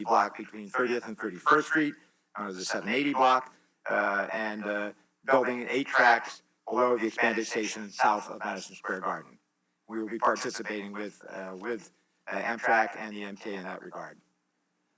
block between 30th and 31st Street, known as the 780 block, and building 8 tracks below the expanded station south of Madison Square Garden. We will be participating with Amtrak and the MTA in that regard.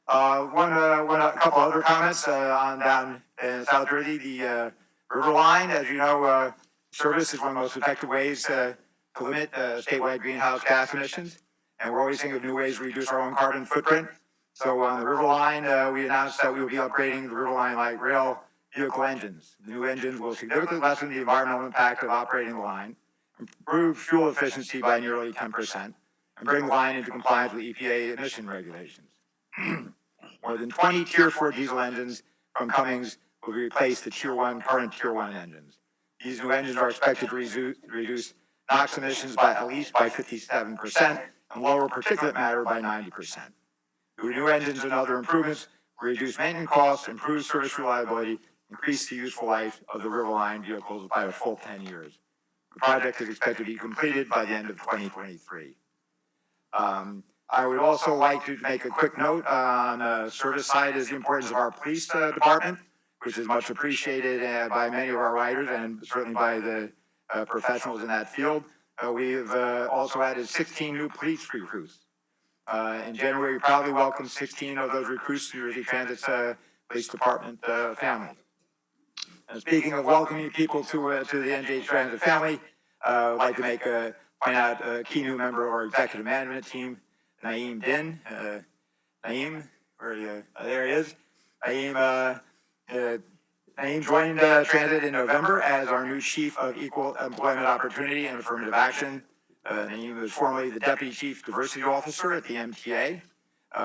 A couple other comments on down in South Jersey. The River Line, as you know, service is one of the most effective ways to limit statewide greenhouse gas emissions, and we're always thinking of new ways to reduce our own carbon footprint. So on the River Line, we announced that we will be upgrading the River Line light rail vehicle engines. The new engines will significantly lessen the environmental impact of operating the line, improve fuel efficiency by nearly 10%, and bring the line into compliance with EPA emission regulations. More than 20 Tier 4 diesel engines from Cummins will replace the current Tier 1 engines. These new engines are expected to reduce NOx emissions by at least 57% and lower particulate matter by 90%. The new engines and other improvements will reduce maintenance costs, improve service reliability, increase the useful life of the River Line vehicles by a full 10 years. The project is expected to be completed by the end of 2023. I would also like to make a quick note on the service side is the importance of our police department, which is much appreciated by many of our riders and certainly by the professionals in that field. We've also added 16 new police recruits. In January, we proudly welcomed 16 of those recruits to New Jersey Transit's police department family. And speaking of welcoming people to the NJT Transit family, I'd like to point out a key new member of our executive management team, Naeem Din. Naeem, there he is. Naeem joined Transit in November as our new Chief of Equal Employment Opportunity and Affirmative Action. Naeem was formerly the Deputy Chief Diversity Officer at the MTA.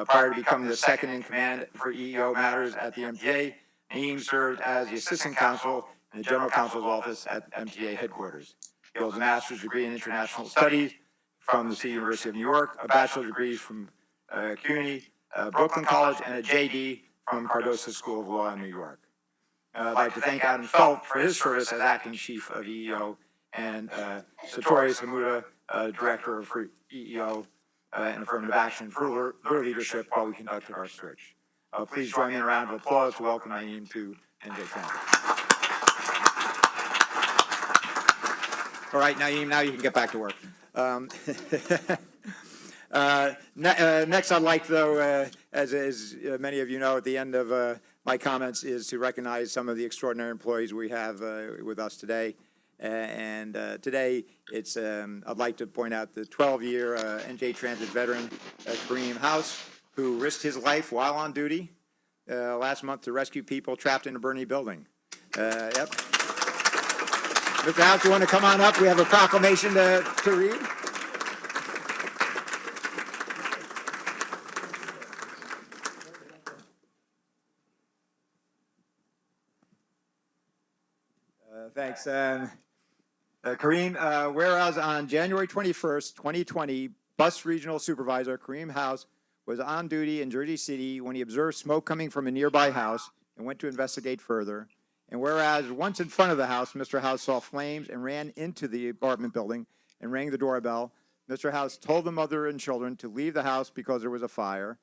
Prior to becoming the second in command for EEO matters at the MTA, Naeem served as the Assistant Counsel in the General Counsel's Office at MTA headquarters. He holds a master's degree in international studies from the City University of New York, a bachelor's degree from CUNY, Brooklyn College, and a JD from Cardoso School of Law in New York. I'd like to thank Adam Felt for his service as acting chief of EEO and Satori Samuda, director of EEO and Affirmative Action, for their leadership while we conducted our search. Please join me in a round of applause to welcome Naeem to NJ Transit. All right, Naeem, now you can get back to work. Next, I'd like, though, as many of you know, at the end of my comments, is to recognize some of the extraordinary employees we have with us today. Today, it's I'd like to point out the 12-year NJ Transit veteran, Kareem House, who risked his life while on duty last month to rescue people trapped in a burning building. Yep. Mr. House, you want to come on up? We have a proclamation to read. Thanks. Kareem, whereas on January 21st, 2020, Bus Regional Supervisor Kareem House was on duty in Jersey City when he observed smoke coming from a nearby house and went to investigate further. And whereas once in front of the house, Mr. House saw flames and ran into the apartment building and rang the doorbell, Mr. House told the mother and children to leave the house because there was a fire.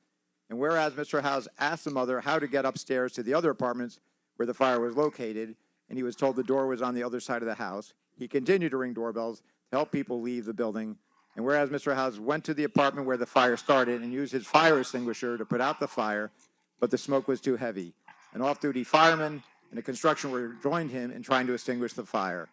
And whereas Mr. House asked the mother how to get upstairs to the other apartments where the fire was located, and he was told the door was on the other side of the house, he continued to ring doorbells to help people leave the building. And whereas Mr. House went to the apartment where the fire started and used his fire extinguisher to put out the fire, but the smoke was too heavy. An off-duty fireman and a construction worker joined him in trying to extinguish the fire.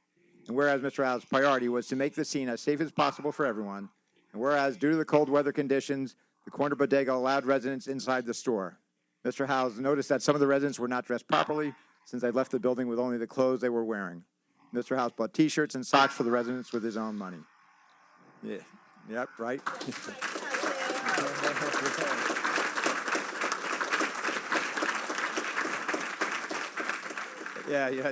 And whereas Mr. House's priority was to make the scene as safe as possible for everyone, and whereas due to the cold weather conditions, the corner bodega allowed residents inside the store. Mr. House noticed that some of the residents were not dressed properly since they left the building with only the clothes they were wearing. Mr. House bought T-shirts and socks for the residents with his own money. Yeah. Yep, right? Yeah, you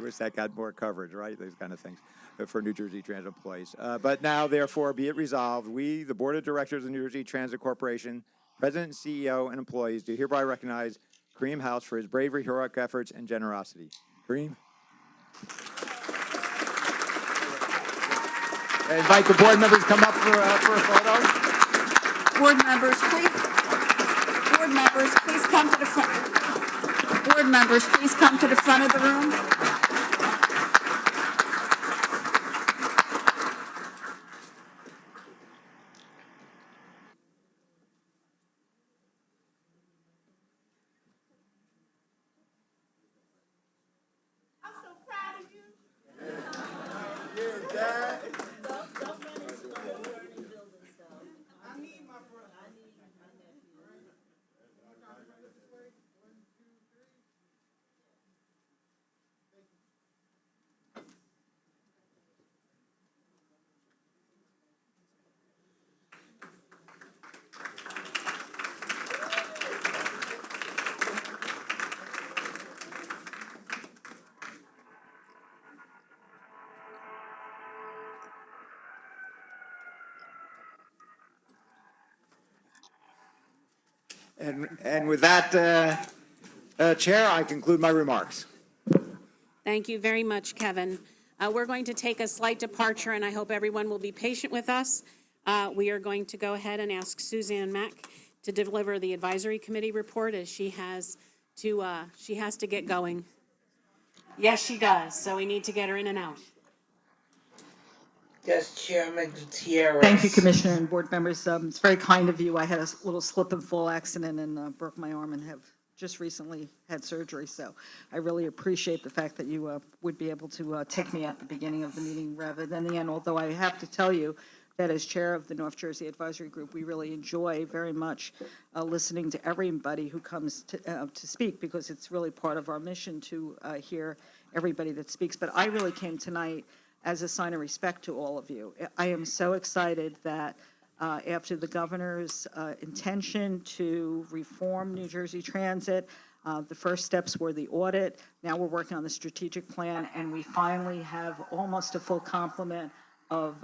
wish that got more coverage, right? Those kind of things for New Jersey Transit employees. But now, therefore, be it resolved, we, the Board of Directors of New Jersey Transit Corporation, President, CEO, and employees, do hereby recognize Kareem House for his bravery, heroic efforts, and generosity. Kareem? I invite the board members to come up for a photo. Board members, please. members please come to the front of the room? And with that, Chair, I conclude my remarks. Thank you very much, Kevin. We're going to take a slight departure, and I hope everyone will be patient with us. We are going to go ahead and ask Suzanne Mack to deliver the advisory committee report, as she has to get going. Yes, she does, so we need to get her in and out. Yes, Chairman Gutierrez. Thank you, Commissioner and board members. It's very kind of you. I had a little slip and fall accident and broke my arm and have just recently had surgery. So I really appreciate the fact that you would be able to take me at the beginning of the meeting rather than the end. Although I have to tell you that as chair of the North Jersey Advisory Group, we really enjoy very much listening to everybody who comes to speak, because it's really part of our mission to hear everybody that speaks. But I really came tonight as a sign of respect to all of you. I am so excited that after the governor's intention to reform New Jersey Transit, the first steps were the audit. Now we're working on the strategic plan, and we finally have almost a full complement of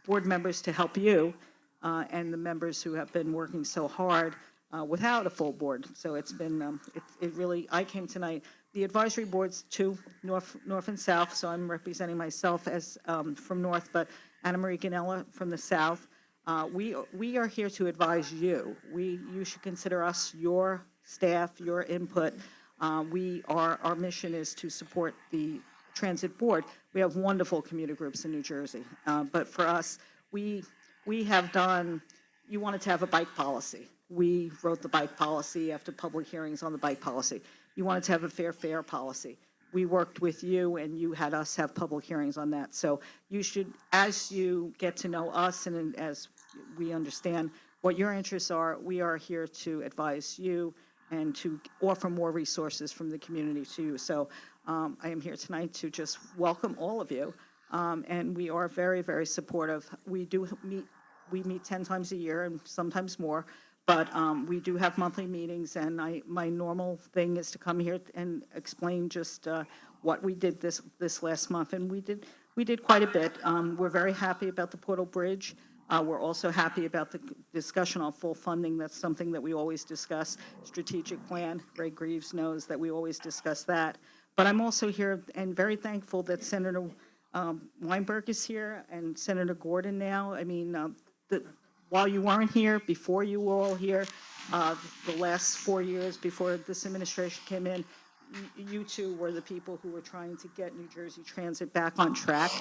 board members to help you and the members who have been working so hard without a full board. So it's been, it really, I came tonight. The advisory board's two, North and South, so I'm representing myself as from North, but Anna Marie Ganella from the South. We are here to advise you. You should consider us your staff, your input. Our mission is to support the transit board. We have wonderful commuter groups in New Jersey, but for us, we have done. You wanted to have a bike policy. We wrote the bike policy after public hearings on the bike policy. You wanted to have a fair fare policy. We worked with you, and you had us have public hearings on that. So you should, as you get to know us and as we understand what your interests are, we are here to advise you and to offer more resources from the community to you. So I am here tonight to just welcome all of you, and we are very, very supportive. We meet 10 times a year and sometimes more, but we do have monthly meetings, and my normal thing is to come here and explain just what we did this last month, and we did quite a bit. We're very happy about the Portal Bridge. We're also happy about the discussion on full funding. That's something that we always discuss. Strategic plan, Ray Greaves knows that we always discuss that. But I'm also here and very thankful that Senator Weinberg is here and Senator Gordon now. I mean, while you weren't here, before you were all here, the last 4 years before this administration came in, you two were the people who were trying to get New Jersey Transit back on track.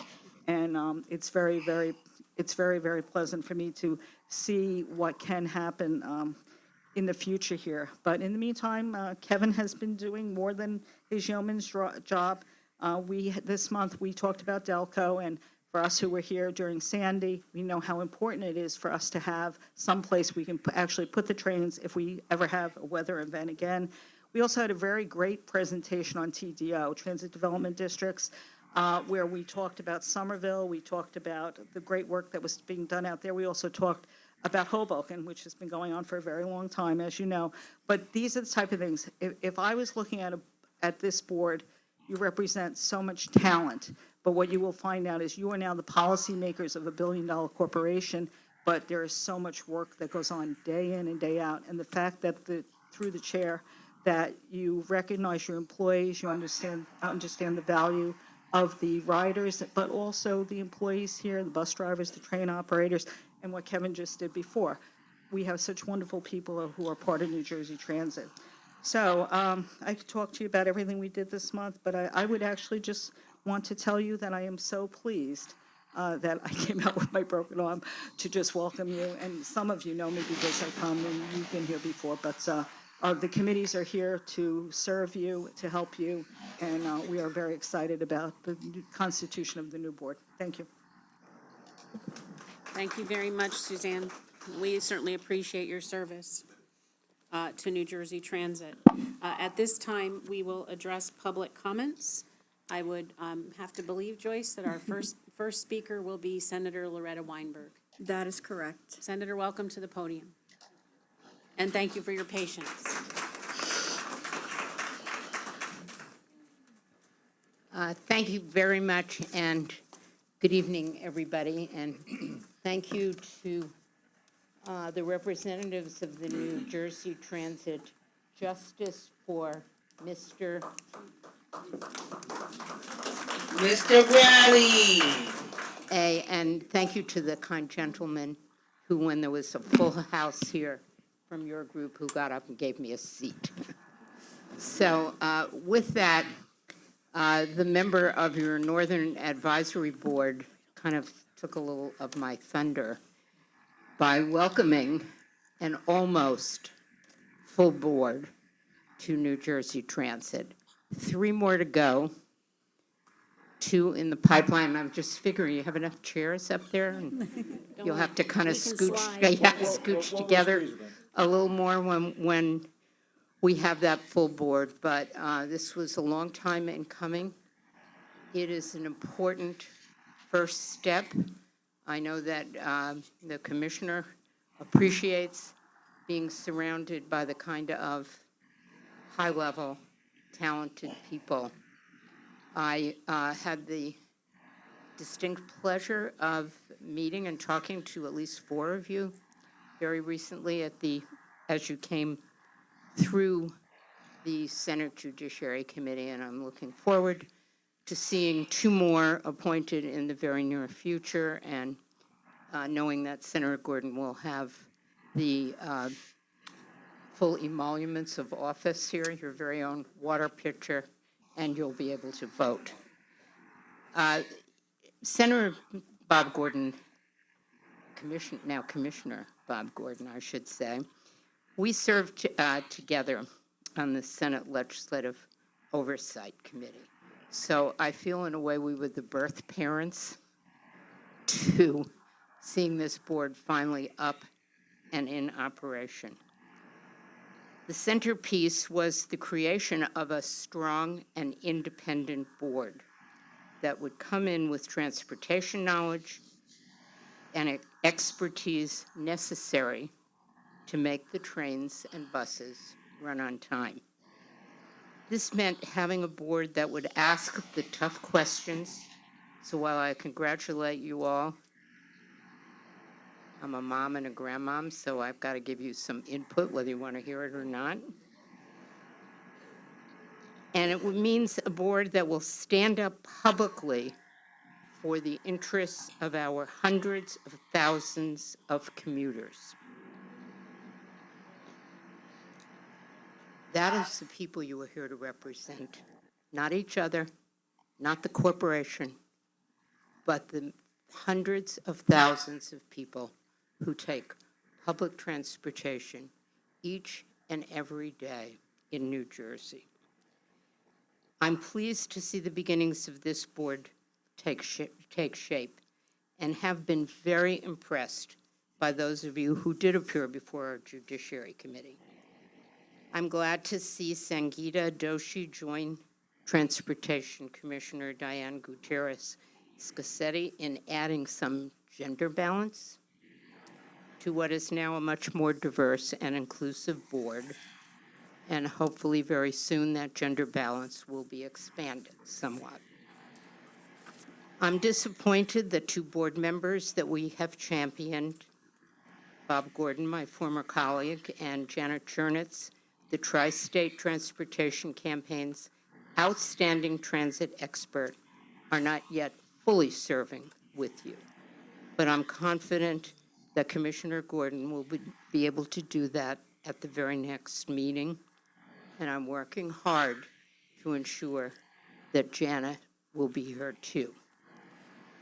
And it's very, very pleasant for me to see what can happen in the future here. But in the meantime, Kevin has been doing more than his yeoman's job. This month, we talked about Delco, and for us who were here during Sandy, we know how important it is for us to have some place we can actually put the trains if we ever have a weather event again. We also had a very great presentation on TDO, Transit Development Districts, where we talked about Somerville, we talked about the great work that was being done out there. We also talked about Hoboken, which has been going on for a very long time, as you know. But these are the type of things, if I was looking at this board, you represent so much talent. But what you will find out is you are now the policymakers of $1 billion corporation, but there is so much work that goes on day in and day out. And the fact that through the chair, that you recognize your employees, you understand the value of the riders, but also the employees here, the bus drivers, the train operators, and what Kevin just did before. We have such wonderful people who are part of New Jersey Transit. So I could talk to you about everything we did this month, but I would actually just want to tell you that I am so pleased that I came out with my broken arm to just welcome you. And some of you know me because I come and you've been here before, but the committees are here to serve you, to help you, and we are very excited about the constitution of the new board. Thank you. Thank you very much, Suzanne. We certainly appreciate your service to New Jersey Transit. At this time, we will address public comments. I would have to believe, Joyce, that our first speaker will be Senator Loretta Weinberg. That is correct. Senator, welcome to the podium. And thank you for your patience. Thank you very much, and good evening, everybody. And thank you to the representatives of the New Jersey Transit Justice for Mr. Rowley. A, and thank you to the kind gentleman who, when there was a full house here from your group, who got up and gave me a seat. So with that, the member of your Northern Advisory Board kind of took a little of my thunder by welcoming an almost full board to New Jersey Transit. 3 more to go, 2 in the pipeline. I'm just figuring you have enough chairs up there, and you'll have to kind of we can scooch, slide. scooch together a little more when we have that full board. But this was a long time in coming. It is an important first step. I know that the commissioner appreciates being surrounded by the kind of high-level, talented people. I had the distinct pleasure of meeting and talking to at least 4 of you very recently as you came through the Senate Judiciary Committee, and I'm looking forward to seeing 2 more appointed in the very near future, and knowing that Senator Gordon will have the full emoluments of office here, your very own water pitcher, and you'll be able to vote. Senator Bob Gordon, Commissioner Bob Gordon, I should say, we served together on the Senate Legislative Oversight Committee. So I feel in a way we were the birth parents to seeing this board finally up and in operation. The centerpiece was the creation of a strong and independent board that would come in with transportation knowledge and expertise necessary to make the trains and buses run on time. This meant having a board that would ask the tough questions. So while I congratulate you all, I'm a mom and a grandmom, so I've got to give you some input, whether you want to hear it or not. And it means a board that will stand up publicly for the interests of our hundreds of thousands of commuters. That is the people you are here to represent, not each other, not the corporation, but the hundreds of thousands of people who take public transportation each and every day in New Jersey. I'm pleased to see the beginnings of this board take shape and have been very impressed by those of you who did appear before our Judiciary Committee. I'm glad to see Sangeeta Doshi join Transportation Commissioner Diane Gutierrez-Scassetti in adding some gender balance to what is now a much more diverse and inclusive board. And hopefully very soon that gender balance will be expanded somewhat. I'm disappointed that 2 board members that we have championed, Bob Gordon, my former colleague, and Janet Chernitz, the Tri-State Transportation Campaign's outstanding transit expert, are not yet fully serving with you. But I'm confident that Commissioner Gordon will be able to do that at the very next meeting. and I'm working hard to ensure that Janet will be here too.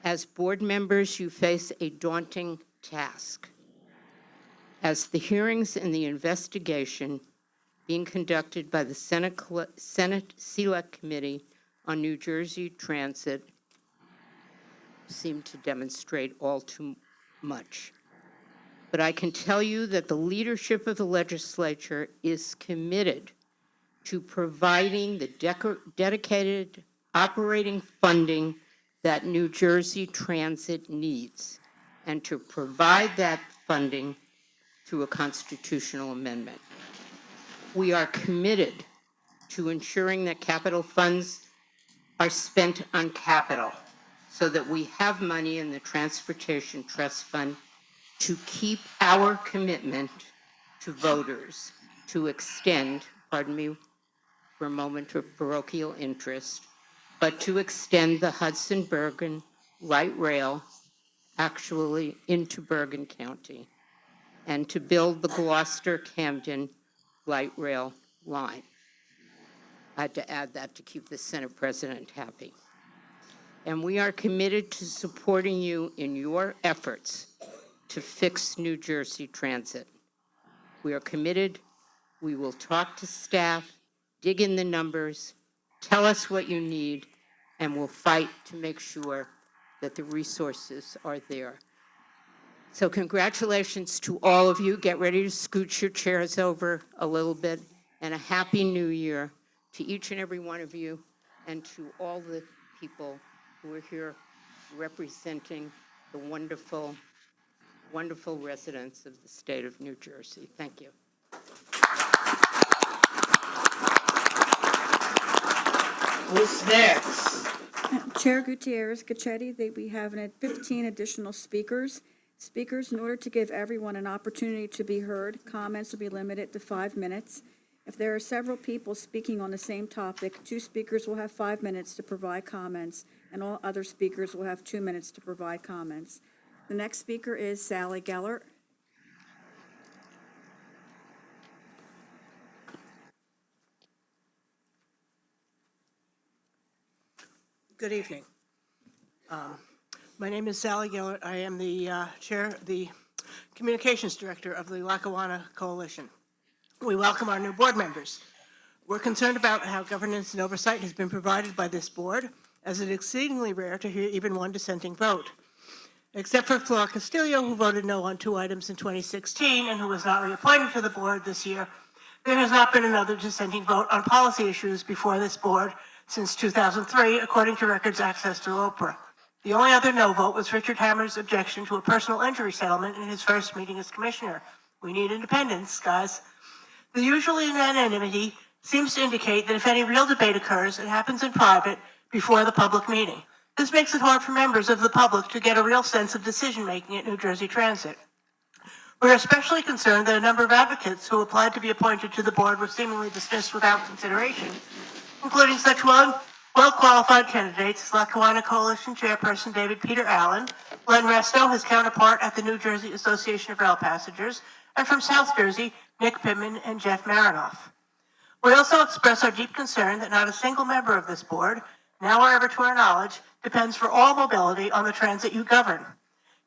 As board members, you face a daunting task. As the hearings and the investigation being conducted by the Senate Select Committee on New Jersey Transit seem to demonstrate all too much. But I can tell you that the leadership of the legislature is committed to providing the dedicated operating funding that New Jersey Transit needs, and to provide that funding through a constitutional amendment. We are committed to ensuring that capital funds are spent on capital so that we have money in the Transportation Trust Fund to keep our commitment to voters to extend, pardon me for a moment of parochial interest, but to extend the Hudson-Bergen light rail actually into Bergen County, and to build the Gloucester-Camden light rail line. I had to add that to keep the Senate President happy. And we are committed to supporting you in your efforts to fix New Jersey Transit. We are committed. We will talk to staff, dig in the numbers, tell us what you need, and we'll fight to make sure that the resources are there. So congratulations to all of you. Get ready to scoot your chairs over a little bit, and a happy new year to each and every one of you, and to all the people who are here representing the wonderful, wonderful residents of the state of New Jersey. Thank you. Who's next? Chair Gutierrez Gacchetti, we have 15 additional speakers. Speakers, in order to give everyone an opportunity to be heard, comments will be limited to 5 minutes. If there are several people speaking on the same topic, 2 speakers will have 5 minutes to provide comments, and all other speakers will have 2 minutes to provide comments. The next speaker is Sally Gellert. Good evening. My name is Sally Gillard. I am the the Communications Director of the Lackawanna Coalition. We welcome our new board members. We're concerned about how governance and oversight has been provided by this board, as it is exceedingly rare to hear even one dissenting vote. Except for Flora Castillo, who voted no on 2 items in 2016 and who was not reappointed to the board this year, there has not been another dissenting vote on policy issues before this board since 2003, according to records accessed through Oprah. The only other no vote was Richard Hammer's objection to a personal injury settlement in his first meeting as commissioner. We need independence, guys. The usual unanimity seems to indicate that if any real debate occurs, it happens in private before the public meeting. This makes it hard for members of the public to get a real sense of decision-making at New Jersey Transit. We're especially concerned that a number of advocates who applied to be appointed to the board were seemingly dismissed without consideration, including such well-qualified candidates as Lackawanna Coalition Chairperson David Peter Allen, Len Resto, his counterpart at the New Jersey Association of Rail Passengers, and from South Jersey, Nick Pittman and Jeff Marinoff. We also express our deep concern that not a single member of this board, now or ever to our knowledge, depends for all mobility on the transit you govern.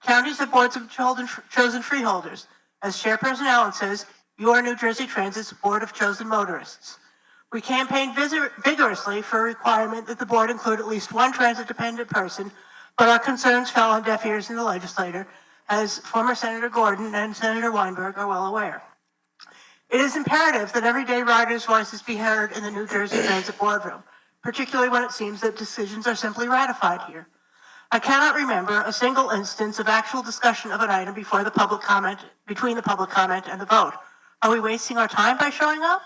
Counties have boards of chosen freeholders. As Chairperson Allen says, you are New Jersey Transit's Board of Chosen Motorists. We campaigned vigorously for a requirement that the board include at least one transit-dependent person, but our concerns fell on deaf ears in the legislature, as former Senator Gordon and Senator Weinberg are well aware. It is imperative that everyday riders' voices be heard in the New Jersey Transit boardroom, particularly when it seems that decisions are simply ratified here. I cannot remember a single instance of actual discussion of an item between the public comment and the vote. Are we wasting our time by showing up?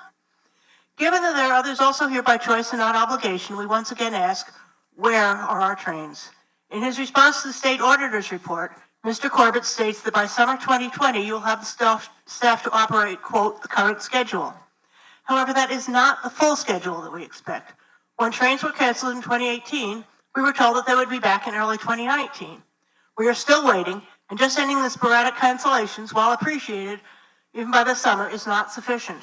Given that there are others also here by choice and not obligation, we once again ask, where are our trains? In his response to the state auditor's report, Mr. Corbett states that by summer 2020, you'll have the staff to operate, quote, the current schedule. However, that is not the full schedule that we expect. When trains were canceled in 2018, we were told that they would be back in early 2019. We are still waiting, and just ending the sporadic cancellations, while appreciated, even by the summer, is not sufficient.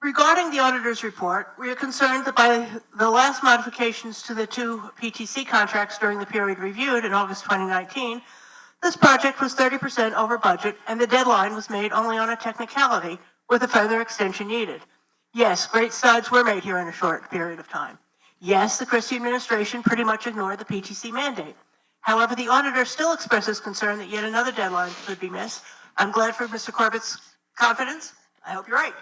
Regarding the auditor's report, we are concerned that by the last modifications to the two PTC contracts during the period reviewed in August 2019, this project was 30% over budget, and the deadline was made only on a technicality, with a further extension needed. Yes, great strides were made here in a short period of time. Yes, the Christie administration pretty much ignored the PTC mandate. However, the auditor still expresses concern that yet another deadline could be missed. I'm glad for Mr. Corbett's confidence. I hope you're right.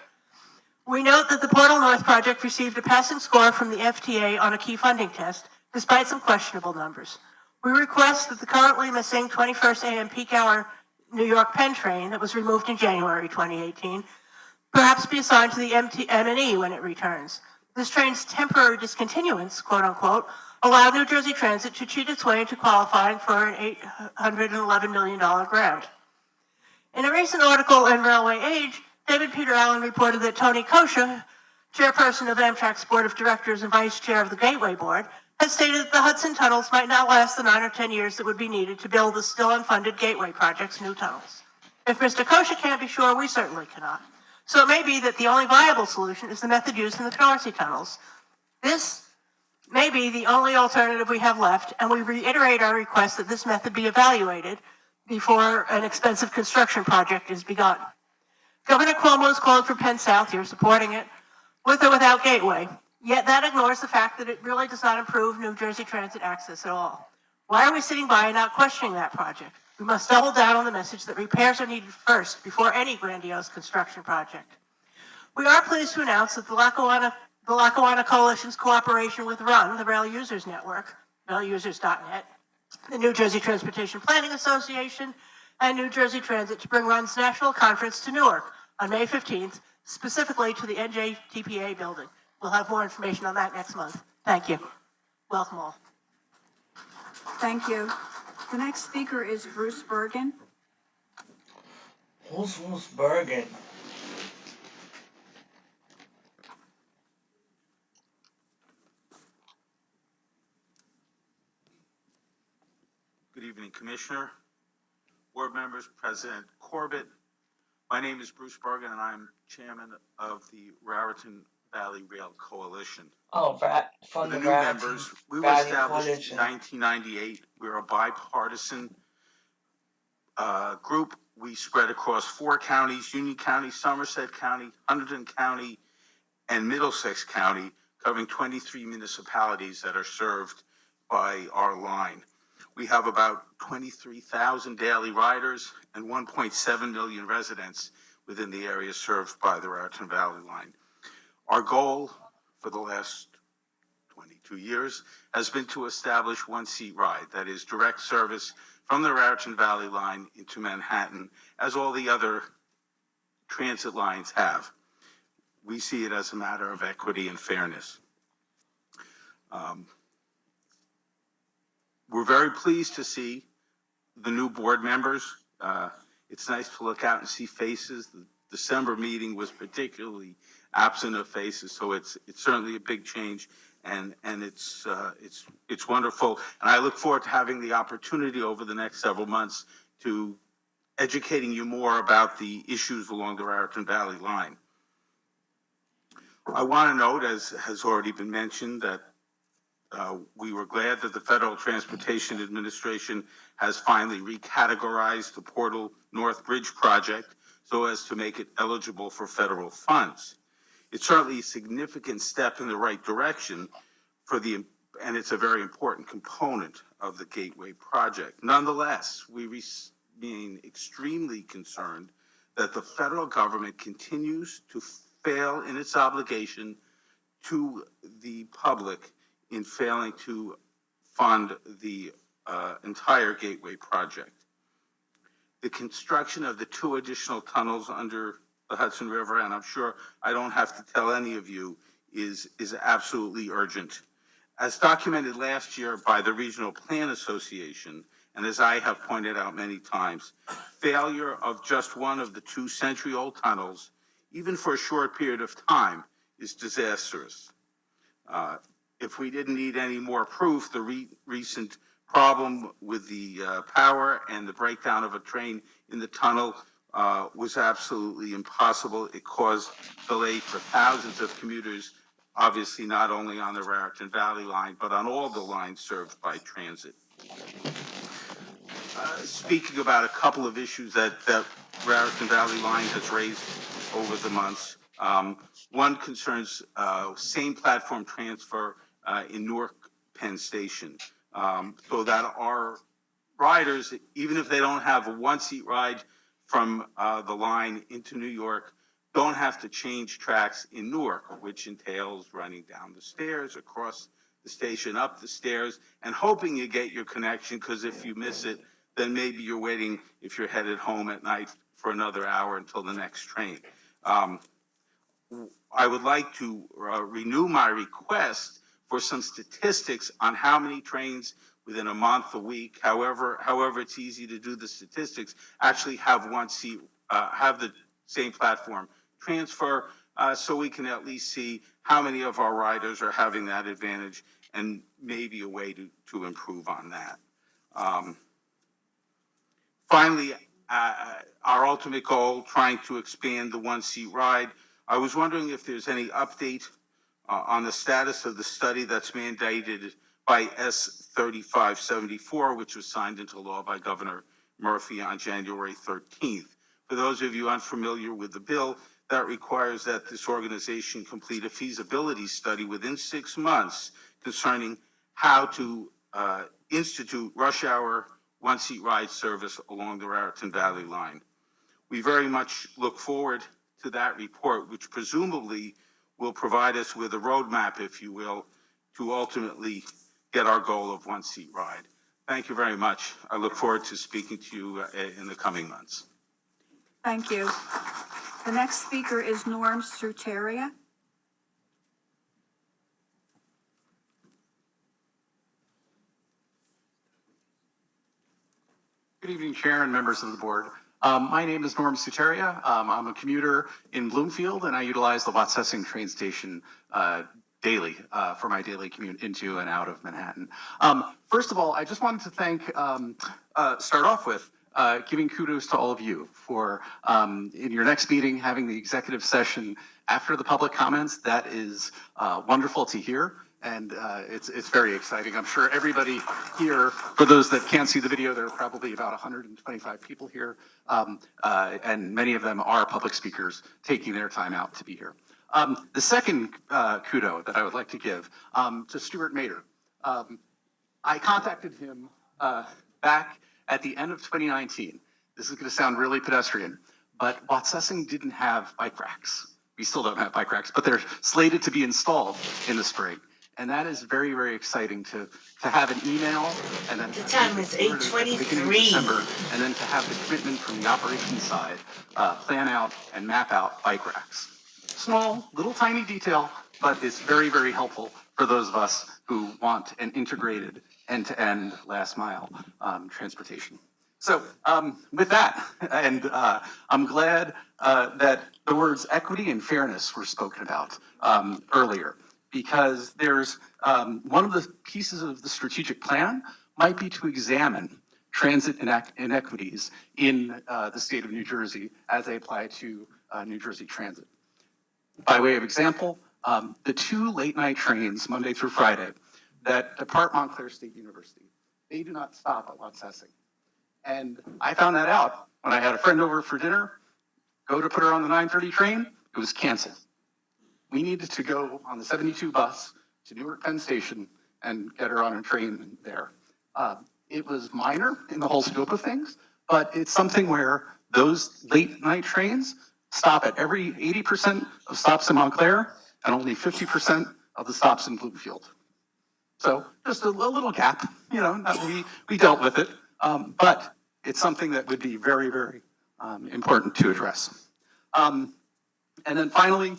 We note that the Portal North project received a passing score from the FTA on a key funding test, despite some questionable numbers. We request that the currently missing 21st AM peak hour New York Penn train that was removed in January 2018 perhaps be assigned to the M&E when it returns. This train's temporary discontinuance, quote unquote, allowed New Jersey Transit to cheat its way into qualifying for an $811 million grant. In a recent article in Railway Age, David Peter Allen reported that Tony Kosha, chairperson of Amtrak's board of directors and vice chair of the Gateway Board, has stated that the Hudson tunnels might not last the 9 or 10 years that would be needed to build the still unfunded Gateway project's new tunnels. If Mr. Kosha can't be sure, we certainly cannot. So it may be that the only viable solution is the method used in the Canarsie tunnels. This may be the only alternative we have left, and we reiterate our request that this method be evaluated before an expensive construction project is begun. Governor Cuomo is calling for Penn South. You're supporting it, with or without Gateway. Yet that ignores the fact that it really does not improve New Jersey Transit access at all. Why are we sitting by and not questioning that project? We must double down on the message that repairs are needed first before any grandiose construction project. We are pleased to announce that the Lackawanna Coalition's cooperation with RUN, the Rail Users Network, railusers.net, the New Jersey Transportation Planning Association, and New Jersey Transit to bring RUN's national conference to Newark on May 15th, specifically to the NJTPA building. We'll have more information on that next month. Thank you. Welcome all. Thank you. The next speaker is Bruce Bergen. Who's Bruce Bergen? Good evening, Commissioner, board members, President Corbett. My name is Bruce Bergen, and I'm chairman of the Raritan Valley Rail Coalition. Oh, from For the the new Raritan members, we were Valley established in Coalition. 1998. We're a bipartisan group. We spread across 4 counties: Union County, Somerset County, Hunterdon County, and Middlesex County, covering 23 municipalities that are served by our line. We have about 23,000 daily riders and 1.7 million residents within the area served by the Raritan Valley line. Our goal for the last 22 years has been to establish one-seat ride, that is direct service from the Raritan Valley line into Manhattan, as all the other transit lines have. We see it as a matter of equity and fairness. We're very pleased to see the new board members. It's nice to look out and see faces. The December meeting was particularly absent of faces, so it's certainly a big change, and it's wonderful. And I look forward to having the opportunity over the next several months to educating you more about the issues along the Raritan Valley line. I want to note, as has already been mentioned, that we were glad that the Federal Transportation Administration has finally recategorized the Portal North Bridge project so as to make it eligible for federal funds. It's certainly a significant step in the right direction and it's a very important component of the Gateway project. Nonetheless, we remain extremely concerned that the federal government continues to fail in its obligation to the public in failing to fund the entire Gateway project. The construction of the 2 additional tunnels under the Hudson River, and I'm sure I don't have to tell any of you, is absolutely urgent. As documented last year by the Regional Plan Association, and as I have pointed out many times, failure of just one of the 2 century-old tunnels, even for a short period of time, is disastrous. If we didn't need any more proof, the recent problem with the power and the breakdown of a train in the tunnel was absolutely impossible. It caused delay for thousands of commuters, obviously not only on the Raritan Valley line, but on all the lines served by transit. Speaking about a couple of issues that Raritan Valley line has raised over the months, one concerns same platform transfer in Newark Penn Station, so that our riders, even if they don't have a one-seat ride from the line into New York, don't have to change tracks in Newark, which entails running down the stairs, across the station, up the stairs, and hoping you get your connection, because if you miss it, then maybe you're waiting, if you're headed home at night, for another hour until the next train. I would like to renew my request for some statistics on how many trains within a month, a week, however it's easy to do the statistics, actually have one seat, have the same platform transfer, so we can at least see how many of our riders are having that advantage, and maybe a way to improve on that. Finally, our ultimate goal, trying to expand the one-seat ride. I was wondering if there's any update on the status of the study that's mandated by S 3574, which was signed into law by Governor Murphy on January 13th. For those of you unfamiliar with the bill, that requires that this organization complete a feasibility study within 6 months concerning how to institute rush hour one-seat ride service along the Raritan Valley line. We very much look forward to that report, which presumably will provide us with a roadmap, if you will, to ultimately get our goal of one-seat ride. Thank you very much. I look forward to speaking to you in the coming months. Thank you. The next speaker is Norm Suteria. Good evening, Chair and members of the board. My name is Norm Suteria. I'm a commuter in Bloomfield, and I utilize the Watsessing train station daily for my daily commute into and out of Manhattan. First of all, I just wanted to start off with giving kudos to all of you for, in your next meeting, having the executive session after the public comments. That is wonderful to hear. And it's very exciting. I'm sure everybody here, for those that can't see the video, there are probably about 125 people here, and many of them are public speakers taking their time out to be here. The second kudo that I would like to give to Stuart Mader. I contacted him back at the end of 2019. This is going to sound really pedestrian, but Watsessing didn't have bike racks. We still don't have bike racks, but they're slated to be installed in the spring. And that is very, very exciting to have an email and then The time is 8:23. December, and then to have the commitment from the operations side, plan out and map out bike racks. Small, little tiny detail, but it's very, very helpful for those of us who want an integrated end-to-end last mile transportation. So with that, and I'm glad that the words equity and fairness were spoken about earlier, because there's one of the pieces of the strategic plan might be to examine transit inequities in the state of New Jersey as they apply to New Jersey Transit. By way of example, the 2 late night trains, Monday through Friday, that depart Montclair State University, they do not stop at Watsessing. And I found that out when I had a friend over for dinner, go to put her on the 9:30 train, it was canceled. We needed to go on the 72 bus to Newark Penn Station and get her on a train there. It was minor in the whole scope of things, but it's something where those late night trains stop at every 80% of stops in Montclair and only 50% of the stops in Bloomfield. So just a little gap, you know, we dealt with it, but it's something that would be very, very important to address. And then finally,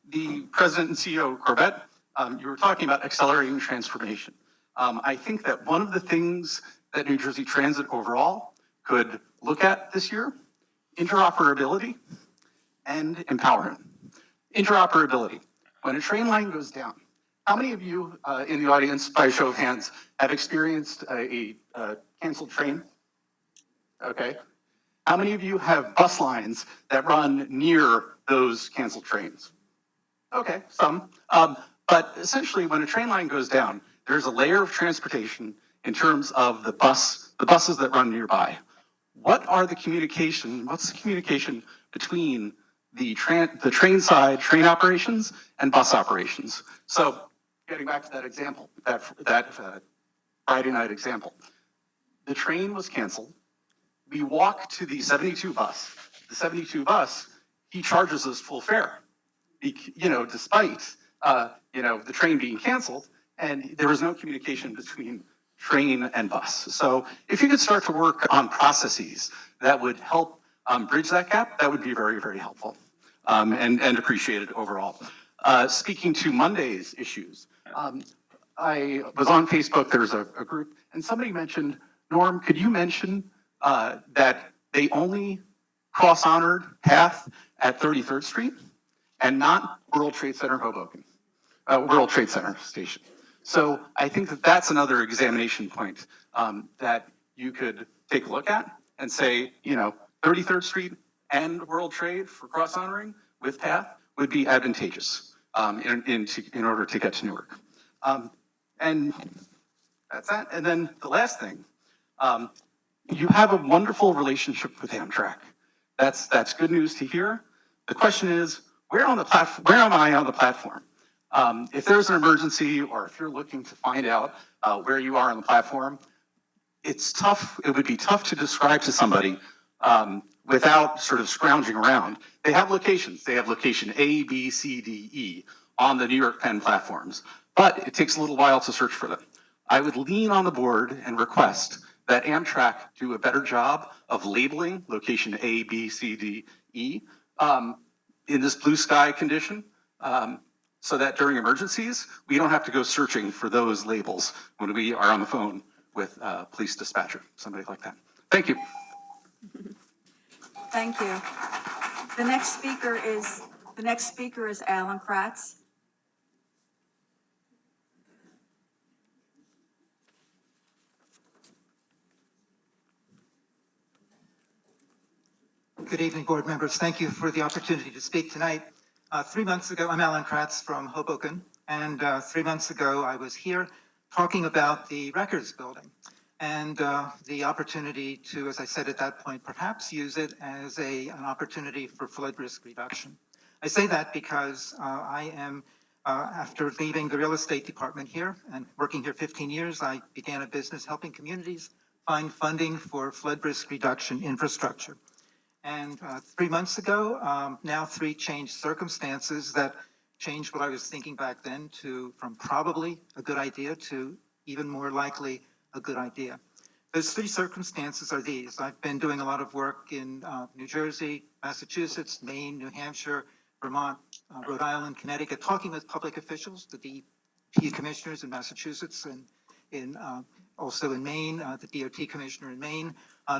the President and CEO, Corbett, you were talking about accelerating transformation. I think that one of the things that New Jersey Transit overall could look at this year, interoperability and empowerment. Interoperability. When a train line goes down, how many of you in the audience, by a show of hands, have experienced a canceled train? Okay. How many of you have bus lines that run near those canceled trains? Okay, some. But essentially, when a train line goes down, there's a layer of transportation in terms of the buses that run nearby. What's the communication between the train side, train operations, and bus operations? So, getting back to that example, that Friday night example, the train was canceled. We walk to the 72 bus. The 72 bus, he charges us full fare, despite, the train being canceled, and there was no communication between train and bus. So if you could start to work on processes that would help bridge that gap, that would be very, very helpful, and appreciated overall. Speaking to Monday's issues, I was on Facebook, there's a group, and somebody mentioned, Norm, could you mention that they only cross-honored path at 33rd Street and not World Trade Center Hoboken, World Trade Center Station. So I think that that's another examination point that you could take a look at and say, 33rd Street and World Trade for cross-honoring with path would be advantageous in order to get to Newark. And that's that. And then the last thing, you have a wonderful relationship with Amtrak. That's good news to hear. The question is, where am I on the platform? If there's an emergency, or if you're looking to find out where you are on the platform, it's tough. It would be tough to describe to somebody without sort of scrounging around. They have locations. They have location A, B, C, D, E on the New York Penn platforms, but it takes a little while to search for them. I would lean on the board and request that Amtrak do a better job of labeling location A, B, C, D, E in this blue sky condition, so that during emergencies, we don't have to go searching for those labels when we are on the phone with police dispatcher, somebody like that. Thank you. Thank you. The next speaker is Alan Kratz. Good evening, board members. Thank you for the opportunity to speak tonight. 3 months ago, I'm Alan Kratz from Hoboken, and 3 months ago I was here talking about the records building and the opportunity to, as I said at that point, perhaps use it as an opportunity for flood risk reduction. I say that because I am, after leaving the real estate department here and working here 15 years, I began a business helping communities find funding for flood risk reduction infrastructure. And 3 months ago, now 3 changed circumstances that changed what I was thinking back then from probably a good idea to even more likely a good idea. Those 3 circumstances are these. I've been doing a lot of work in New Jersey, Massachusetts, Maine, New Hampshire, Vermont, Rhode Island, Connecticut, talking with public officials, the DEP commissioners in Massachusetts and also in Maine, the DOT commissioner in Maine,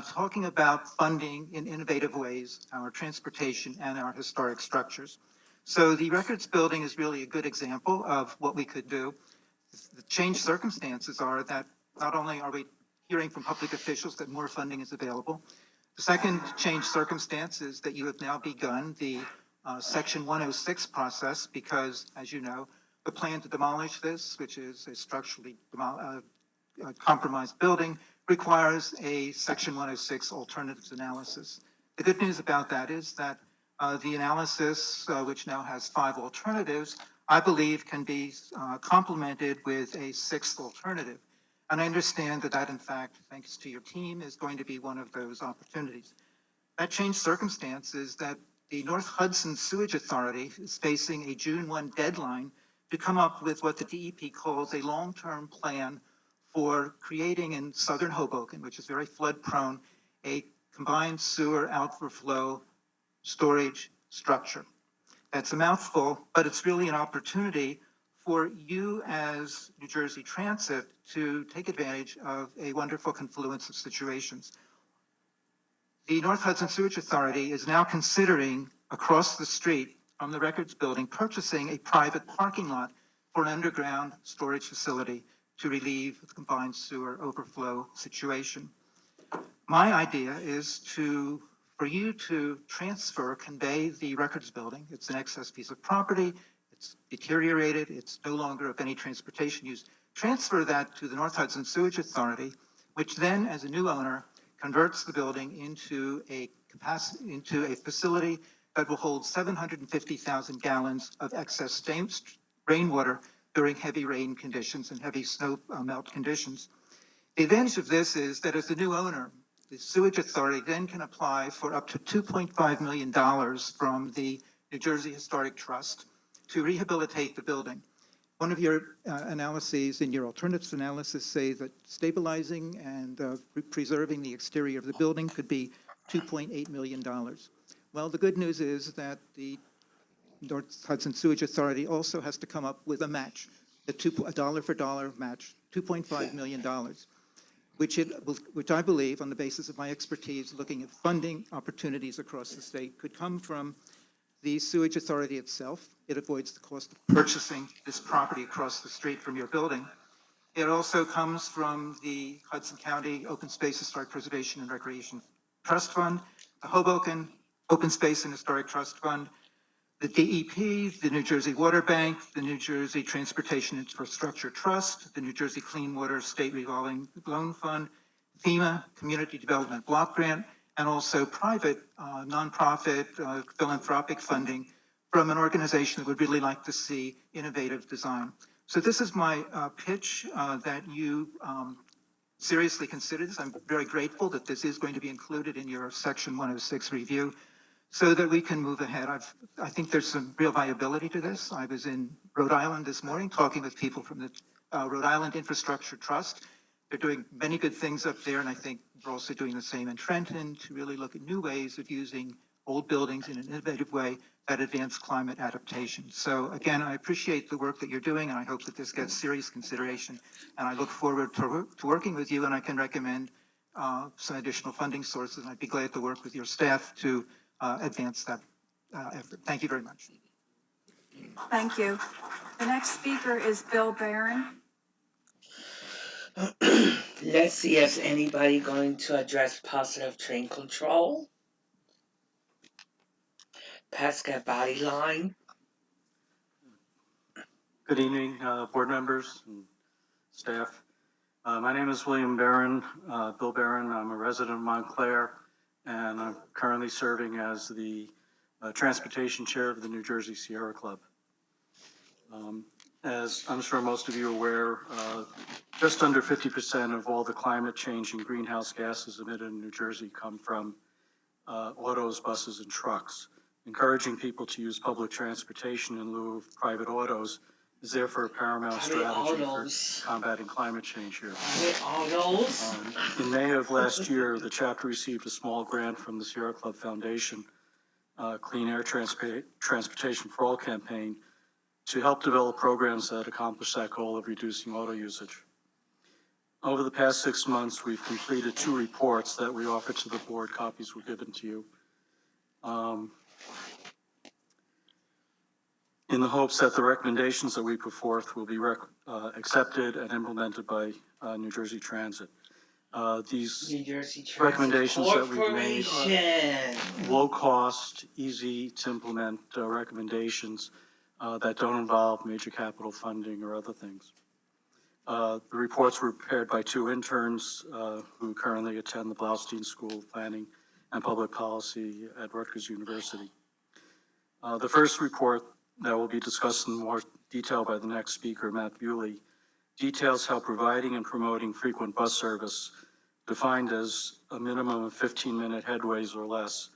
talking about funding in innovative ways our transportation and our historic structures. So the records building is really a good example of what we could do. The changed circumstances are that not only are we hearing from public officials that more funding is available, the second changed circumstance is that you have now begun the Section 106 process because, as you know, the plan to demolish this, which is a structurally compromised building, requires a Section 106 alternatives analysis. The good news about that is that the analysis, which now has 5 alternatives, I believe can be complemented with a 6th alternative. And I understand that in fact, thanks to your team, is going to be one of those opportunities. That changed circumstance is that the North Hudson Sewage Authority is facing a June 1 deadline to come up with what the DEP calls a long-term plan for creating in southern Hoboken, which is very flood prone, a combined sewer outflow storage structure. That's a mouthful, but it's really an opportunity for you as New Jersey Transit to take advantage of a wonderful confluence of situations. The North Hudson Sewage Authority is now considering across the street from the records building purchasing a private parking lot for an underground storage facility to relieve the combined sewer overflow situation. My idea is to for you to convey the records building. It's an excess piece of property. It's deteriorated. It's no longer of any transportation use. Transfer that to the North Hudson Sewage Authority, which then, as a new owner, converts the building into a facility that will hold 750,000 gallons of excess rainwater during heavy rain conditions and heavy snow melt conditions. The advantage of this is that as the new owner, the Sewage Authority then can apply for up to $2.5 million from the New Jersey Historic Trust to rehabilitate the building. One of your analyses in your alternatives analysis say that stabilizing and preserving the exterior of the building could be $2.8 million. Well, the good news is that the North Hudson Sewage Authority also has to come up with a match, a dollar for dollar match, $2.5 million. Which I believe, on the basis of my expertise, looking at funding opportunities across the state, could come from the sewage authority itself. It avoids the cost of purchasing this property across the street from your building. It also comes from the Hudson County Open Space Historic Preservation and Recreation Trust Fund, the Hoboken Open Space and Historic Trust Fund, the DEP, the New Jersey Water Bank, the New Jersey Transportation Infrastructure Trust, the New Jersey Clean Water State Revolving Loan Fund, FEMA Community Development Block Grant, and also private, nonprofit, philanthropic funding from an organization that would really like to see innovative design. So this is my pitch that you seriously consider this. I'm very grateful that this is going to be included in your Section 106 review, so that we can move ahead. I think there's some real viability to this. I was in Rhode Island this morning talking with people from the Rhode Island Infrastructure Trust. They're doing many good things up there, and I think we're also doing the same in Trenton to really look at new ways of using old buildings in an innovative way that advance climate adaptation. So again, I appreciate the work that you're doing, and I hope that this gets serious consideration. And I look forward to working with you, and I can recommend some additional funding sources. And I'd be glad to work with your staff to advance that effort. Thank you very much. Thank you. The next speaker is Bill Barron. Let's see if anybody going to address positive train control. Pascal Body Line. Good evening, board members and staff. My name is William Barron, Bill Barron. I'm a resident of Montclair, and I'm currently serving as the transportation chair of the New Jersey Sierra Club. As I'm sure most of you are aware, just under 50% of all the climate change and greenhouse gases emitted in New Jersey come from autos, buses, and trucks. Encouraging people to use public transportation in lieu of private autos is therefore a paramount strategy for combating climate change here. In May of last year, the chapter received a small grant from the Sierra Club Foundation, Clean Air Transportation for All campaign, to help develop programs that accomplish that goal of reducing auto usage. Over the past 6 months, we've completed 2 reports that we offered to the board. Copies were given to you. In the hopes that the recommendations that we put forth will be accepted and implemented by New Jersey Transit. These recommendations that we've made are low cost, easy to implement recommendations that don't involve major capital funding or other things. The reports were prepared by 2 interns who currently attend the Blaustein School of Planning and Public Policy at Rutgers University. The first report that will be discussed in more detail by the next speaker, Matt Bewley, details how providing and promoting frequent bus service, defined as a minimum of 15-minute headways or less,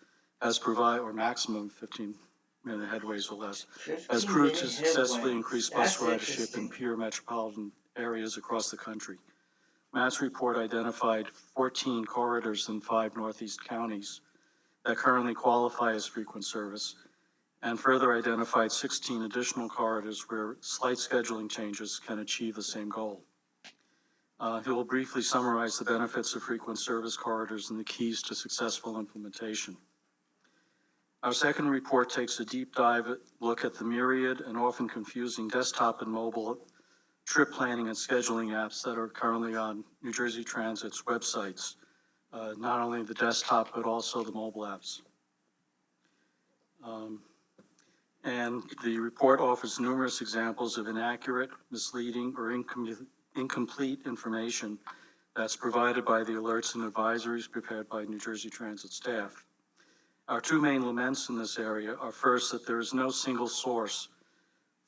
or maximum 15-minute headways or less, has proved to successfully increase bus ridership in pure metropolitan areas across the country. Matt's report identified 14 corridors in 5 Northeast counties that currently qualify as frequent service, and further identified 16 additional corridors where slight scheduling changes can achieve the same goal. He will briefly summarize the benefits of frequent service corridors and the keys to successful implementation. Our second report takes a deep dive look at the myriad and often confusing desktop and mobile trip planning and scheduling apps that are currently on New Jersey Transit's websites not only the desktop, but also the mobile apps. And the report offers numerous examples of inaccurate, misleading, or incomplete information that's provided by the alerts and advisories prepared by New Jersey Transit staff. Our two main laments in this area are first, that there is no single source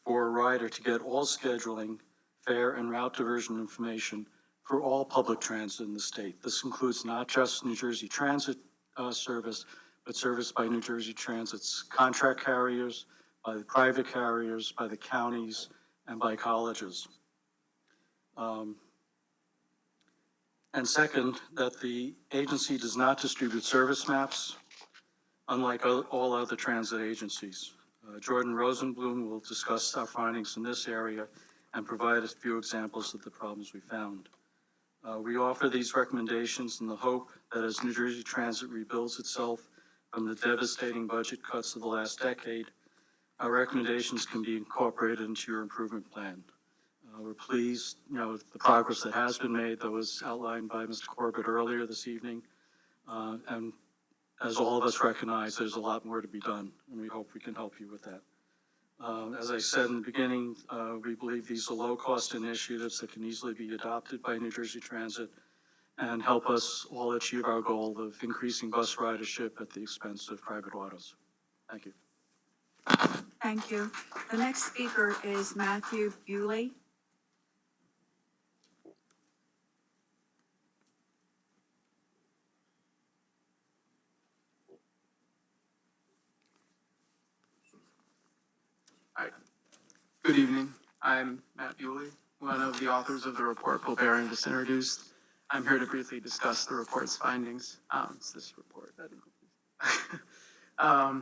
for a rider to get all scheduling, fare, and route diversion information for all public transit in the state. This includes not just New Jersey Transit service, but service by New Jersey Transit's contract carriers, by the private carriers, by the counties, and by colleges. And second, that the agency does not distribute service maps, unlike all other transit agencies. Jordan Rosenblum will discuss our findings in this area and provide a few examples of the problems we found. We offer these recommendations in the hope that as New Jersey Transit rebuilds itself from the devastating budget cuts of the last decade, our recommendations can be incorporated into your improvement plan. We're pleased, with the progress that has been made, that was outlined by Mr. Corbett earlier this evening. And as all of us recognize, there's a lot more to be done, and we hope we can help you with that. As I said in the beginning, we believe these are low-cost initiatives that can easily be adopted by New Jersey Transit and help us all achieve our goal of increasing bus ridership at the expense of private autos. Thank you. Thank you. The next speaker is Matthew Bewley. Hi. Good evening. I'm Matt Bewley, one of the authors of the report Bill Barron just introduced. I'm here to briefly discuss the report's findings. It's this report.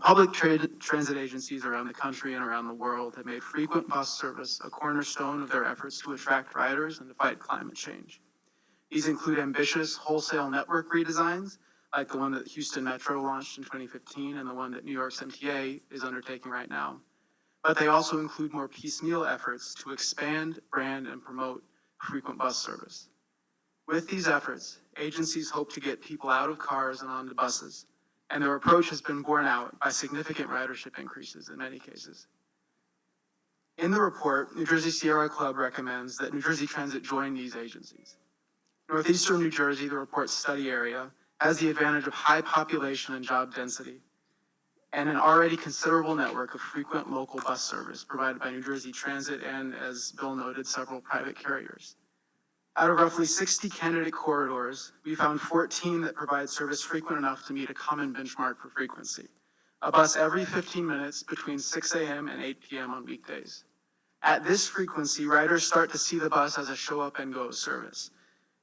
Public transit agencies around the country and around the world have made frequent bus service a cornerstone of their efforts to attract riders and to fight climate change. These include ambitious wholesale network redesigns, like the one that Houston Metro launched in 2015 and the one that New York's MTA is undertaking right now. But they also include more piecemeal efforts to expand, brand, and promote frequent bus service. With these efforts, agencies hope to get people out of cars and onto buses, and their approach has been borne out by significant ridership increases in many cases. In the report, New Jersey Sierra Club recommends that New Jersey Transit join these agencies. Northeastern New Jersey, the report's study area, has the advantage of high population and job density, and an already considerable network of frequent local bus service provided by New Jersey Transit and, as Bill noted, several private carriers. Out of roughly 60 candidate corridors, we found 14 that provide service frequent enough to meet a common benchmark for frequency: a bus every 15 minutes between 6 a.m. and 8 p.m. on weekdays. At this frequency, riders start to see the bus as a show-up-and-go service.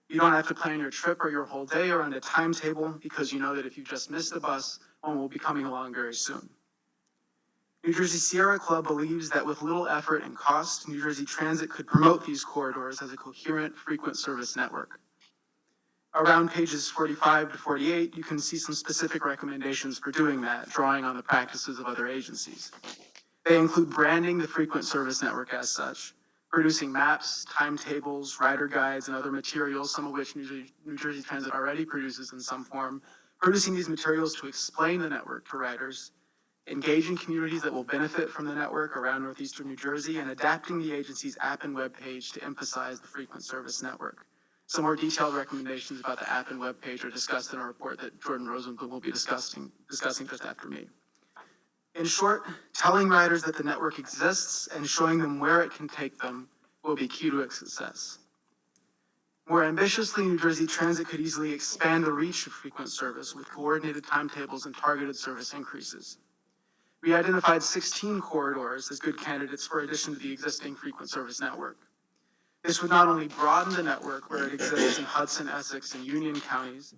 You don't have to plan your trip or your whole day around a timetable, because you know that if you just missed the bus, one will be coming along very soon. New Jersey Sierra Club believes that with little effort and cost, New Jersey Transit could promote these corridors as a coherent, frequent service network. Around pages 45 to 48, you can see some specific recommendations for doing that, drawing on the practices of other agencies. They include branding the frequent service network as such, producing maps, timetables, rider guides, and other materials, some of which New Jersey Transit already produces in some form, producing these materials to explain the network to riders, engaging communities that will benefit from the network around northeastern New Jersey, and adapting the agency's app and web page to emphasize the frequent service network. Some more detailed recommendations about the app and web page are discussed in a report that Jordan Rosenblum will be discussing just after me. In short, telling riders that the network exists and showing them where it can take them will be key to its success. More ambitiously, New Jersey Transit could easily expand the reach of frequent service with coordinated timetables and targeted service increases. We identified 16 corridors as good candidates for addition to the existing frequent service network. This would not only broaden the network where it exists in Hudson, Essex, and Union counties,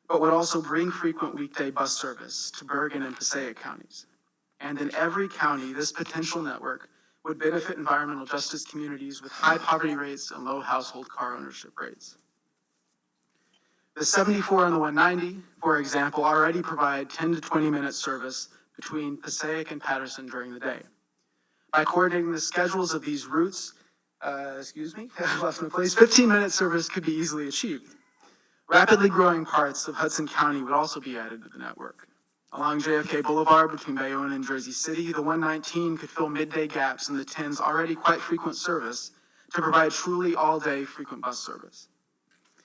but would also bring frequent weekday bus service to Bergen and Passaic counties. And in every county, this potential network would benefit environmental justice communities with high poverty rates and low household car ownership rates. The 74 and the 190, for example, already provide 10 to 20 minute service between Passaic and Patterson during the day. By coordinating the schedules of these routes, I lost my place, 15-minute service could be easily achieved. Rapidly growing parts of Hudson County would also be added to the network. Along JFK Boulevard between Bayonne and Jersey City, the 119 could fill midday gaps in the 10's already quite frequent service to provide truly all-day frequent bus service.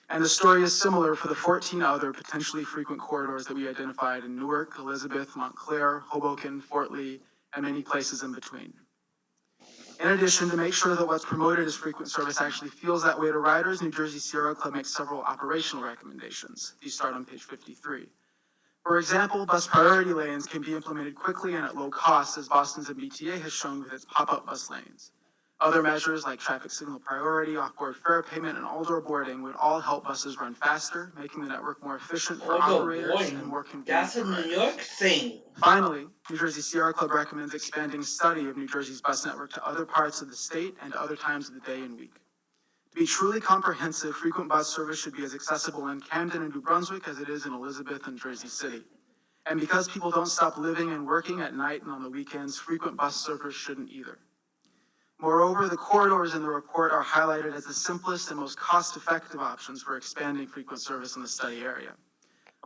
And the story is similar for the 14 other potentially frequent corridors that we identified in Newark, Elizabeth, Montclair, Hoboken, Fort Lee, and many places in between. In addition, to make sure that what's promoted as frequent service actually feels that way to riders, New Jersey Sierra Club makes several operational recommendations. These start on page 53. For example, bus priority lanes can be implemented quickly and at low cost, as Boston's MBTA has shown with its pop-up bus lanes. Other measures like traffic signal priority, off-board fare payment, and all-door boarding would all help buses run faster, making the network more efficient for operators and more convenient. That's a New York thing. Finally, New Jersey Sierra Club recommends expanding study of New Jersey's bus network to other parts of the state and to other times of the day and week. To be truly comprehensive, frequent bus service should be as accessible in Camden and New Brunswick as it is in Elizabeth and Jersey City. And because people don't stop living and working at night and on the weekends, frequent bus service shouldn't either. Moreover, the corridors in the report are highlighted as the simplest and most cost-effective options for expanding frequent service in the study area.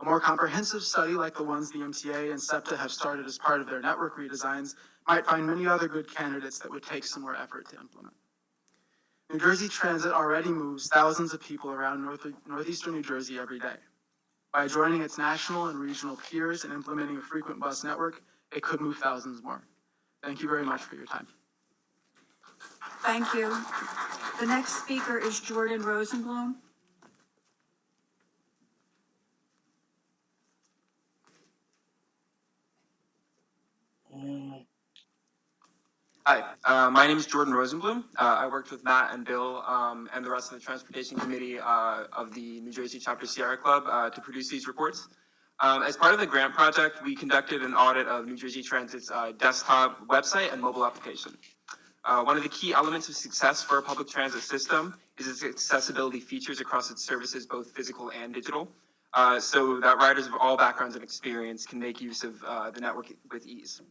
A more comprehensive study, like the ones the MTA and SEPTA have started as part of their network redesigns, might find many other good candidates that would take some more effort to implement. New Jersey Transit already moves thousands of people around northeastern New Jersey every day. By joining its national and regional peers and implementing a frequent bus network, it could move thousands more. Thank you very much for your time. Thank you. The next speaker is Jordan Rosenblum. Hi, my name is Jordan Rosenblum. I worked with Matt and Bill and the rest of the Transportation Committee of the New Jersey Chapter Sierra Club to produce these reports. As part of the grant project, we conducted an audit of New Jersey Transit's desktop website and mobile application. One of the key elements of success for a public transit system is its accessibility features across its services, both physical and digital, so that riders of all backgrounds and experience can make use of the network with ease.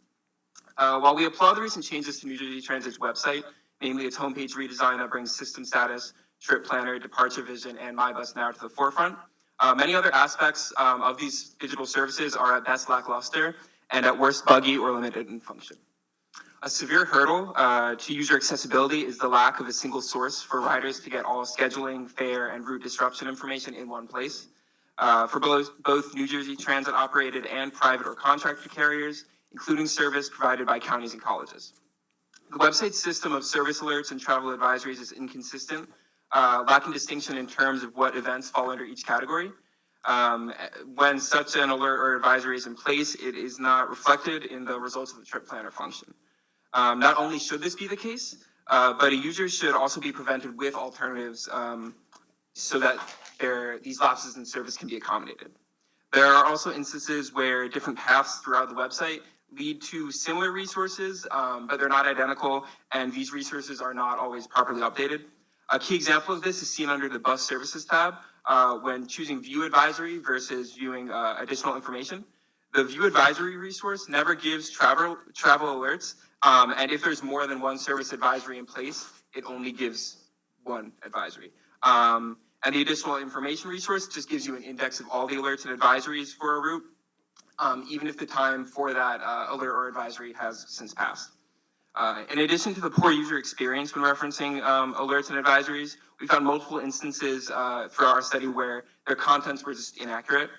While we applaud the recent changes to New Jersey Transit's website, namely its homepage redesign that brings system status, trip planner, departure vision, and MyBus Now to the forefront, many other aspects of these digital services are at best lackluster and at worst buggy or limited in function. A severe hurdle to user accessibility is the lack of a single source for riders to get all scheduling, fare, and route disruption information in one place. For both New Jersey Transit operated and private or contracted carriers, including service provided by counties and colleges. The website system of service alerts and travel advisories is inconsistent, lacking distinction in terms of what events fall under each category. When such an alert or advisory is in place, it is not reflected in the results of the trip planner function. Not only should this be the case, but a user should also be prevented with alternatives so that these lapses in service can be accommodated. There are also instances where different paths throughout the website lead to similar resources, but they're not identical, and these resources are not always properly updated. A key example of this is seen under the Bus Services tab when choosing View Advisory versus viewing additional information. The View Advisory resource never gives travel alerts, and if there's more than one service advisory in place, it only gives one advisory. And the additional information resource just gives you an index of all the alerts and advisories for a route, even if the time for that alert or advisory has since passed. In addition to the poor user experience when referencing alerts and advisories, we found multiple instances through our study where their contents were just inaccurate.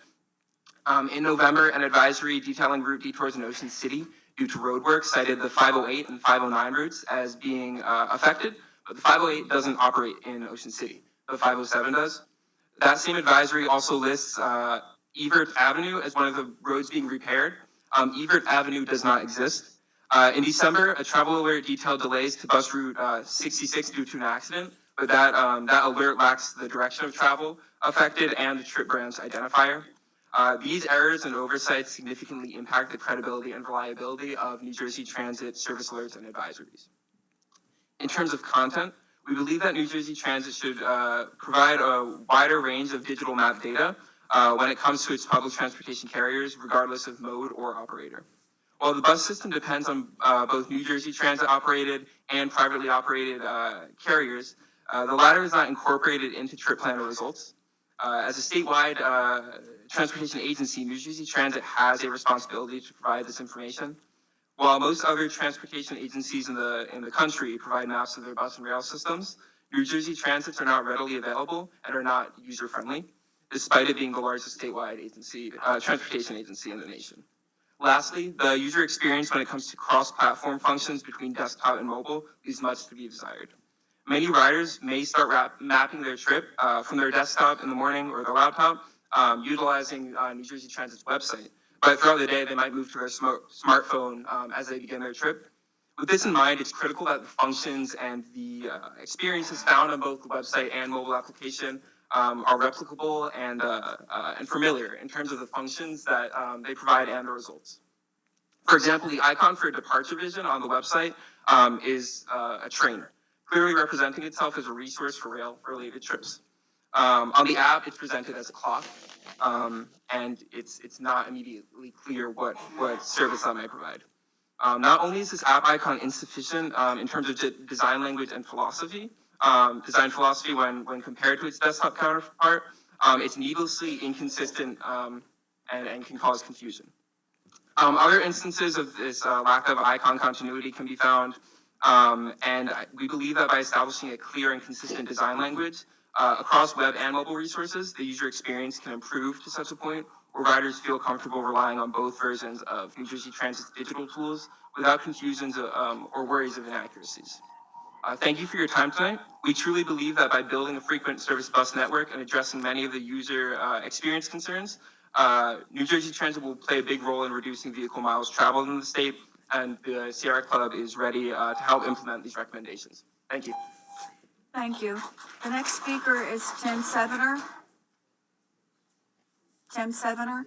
In November, an advisory detailing route detours in Ocean City due to roadwork cited the 508 and 509 routes as being affected, but the 508 doesn't operate in Ocean City. The 507 does. That same advisory also lists Evert Avenue as one of the roads being repaired. Evert Avenue does not exist. In December, a travel alert detailed delays to bus route 66 due to an accident, but that alert lacks the direction of travel affected and the trip branch identifier. These errors and oversights significantly impact the credibility and reliability of New Jersey Transit service alerts and advisories. In terms of content, we believe that New Jersey Transit should provide a wider range of digital map data when it comes to its public transportation carriers, regardless of mode or operator. While the bus system depends on both New Jersey Transit operated and privately operated carriers, the latter is not incorporated into trip planner results. As a statewide transportation agency, New Jersey Transit has a responsibility to provide this information. While most other transportation agencies in the country provide maps of their bus and rail systems, New Jersey Transits are not readily available and are not user-friendly, despite it being the largest statewide agency, transportation agency in the nation. Lastly, the user experience when it comes to cross-platform functions between desktop and mobile leaves much to be desired. Many riders may start mapping their trip from their desktop in the morning or their laptop, utilizing New Jersey Transit's website. But throughout the day, they might move to their smartphone as they begin their trip. With this in mind, it's critical that the functions and the experiences found on both the website and mobile application are replicable and familiar in terms of the functions that they provide and the results. For example, the icon for departure vision on the website is a train, clearly representing itself as a resource for rail-related trips. On the app, it's presented as a clock, and it's not immediately clear what service that may provide. Not only is this app icon insufficient in terms of design language and philosophy, when compared to its desktop counterpart, it's needlessly inconsistent and can cause confusion. Other instances of this lack of icon continuity can be found, and we believe that by establishing a clear and consistent design language across web and mobile resources, the user experience can improve to such a point where riders feel comfortable relying on both versions of New Jersey Transit's digital tools without confusions or worries of inaccuracies. Thank you for your time tonight. We truly believe that by building a frequent service bus network and addressing many of the user experience concerns, New Jersey Transit will play a big role in reducing vehicle miles traveled in the state, and the Sierra Club is ready to help implement these recommendations. Thank you. Thank you. The next speaker is Tim Sevener. Tim Sevener.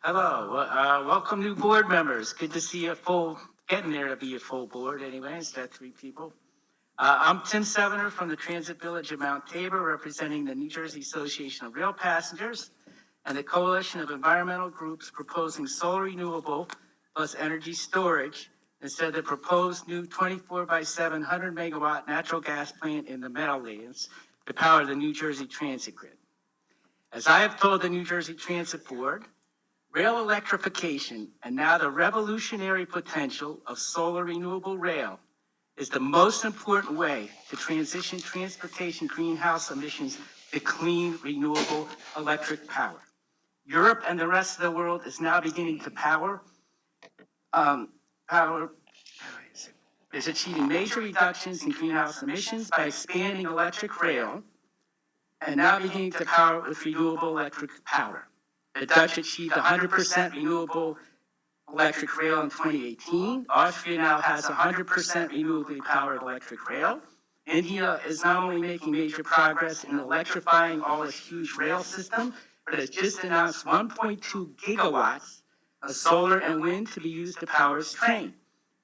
Hello, welcome new board members. Good to see getting there to be a full board anyway, instead of 3 people. I'm Tim Sevener from the Transit Village of Mount Tabor, representing the New Jersey Association of Rail Passengers and the coalition of environmental groups proposing solar renewable plus energy storage instead of the proposed new 24/7 100 megawatt natural gas plant in the Meadowlands to power the New Jersey Transit grid. As I have told the New Jersey Transit Board, rail electrification and now the revolutionary potential of solar renewable rail is the most important way to transition transportation greenhouse emissions to clean, renewable electric power. Europe and the rest of the world is now beginning to is achieving major reductions in greenhouse emissions by expanding electric rail and now beginning to power with renewable electric power. The Dutch achieved 100% renewable electric rail in 2018. Austria now has 100% renewably powered electric rail. India is not only making major progress in electrifying all its huge rail system, but has just announced 1.2 gigawatts of solar and wind to be used to power its train.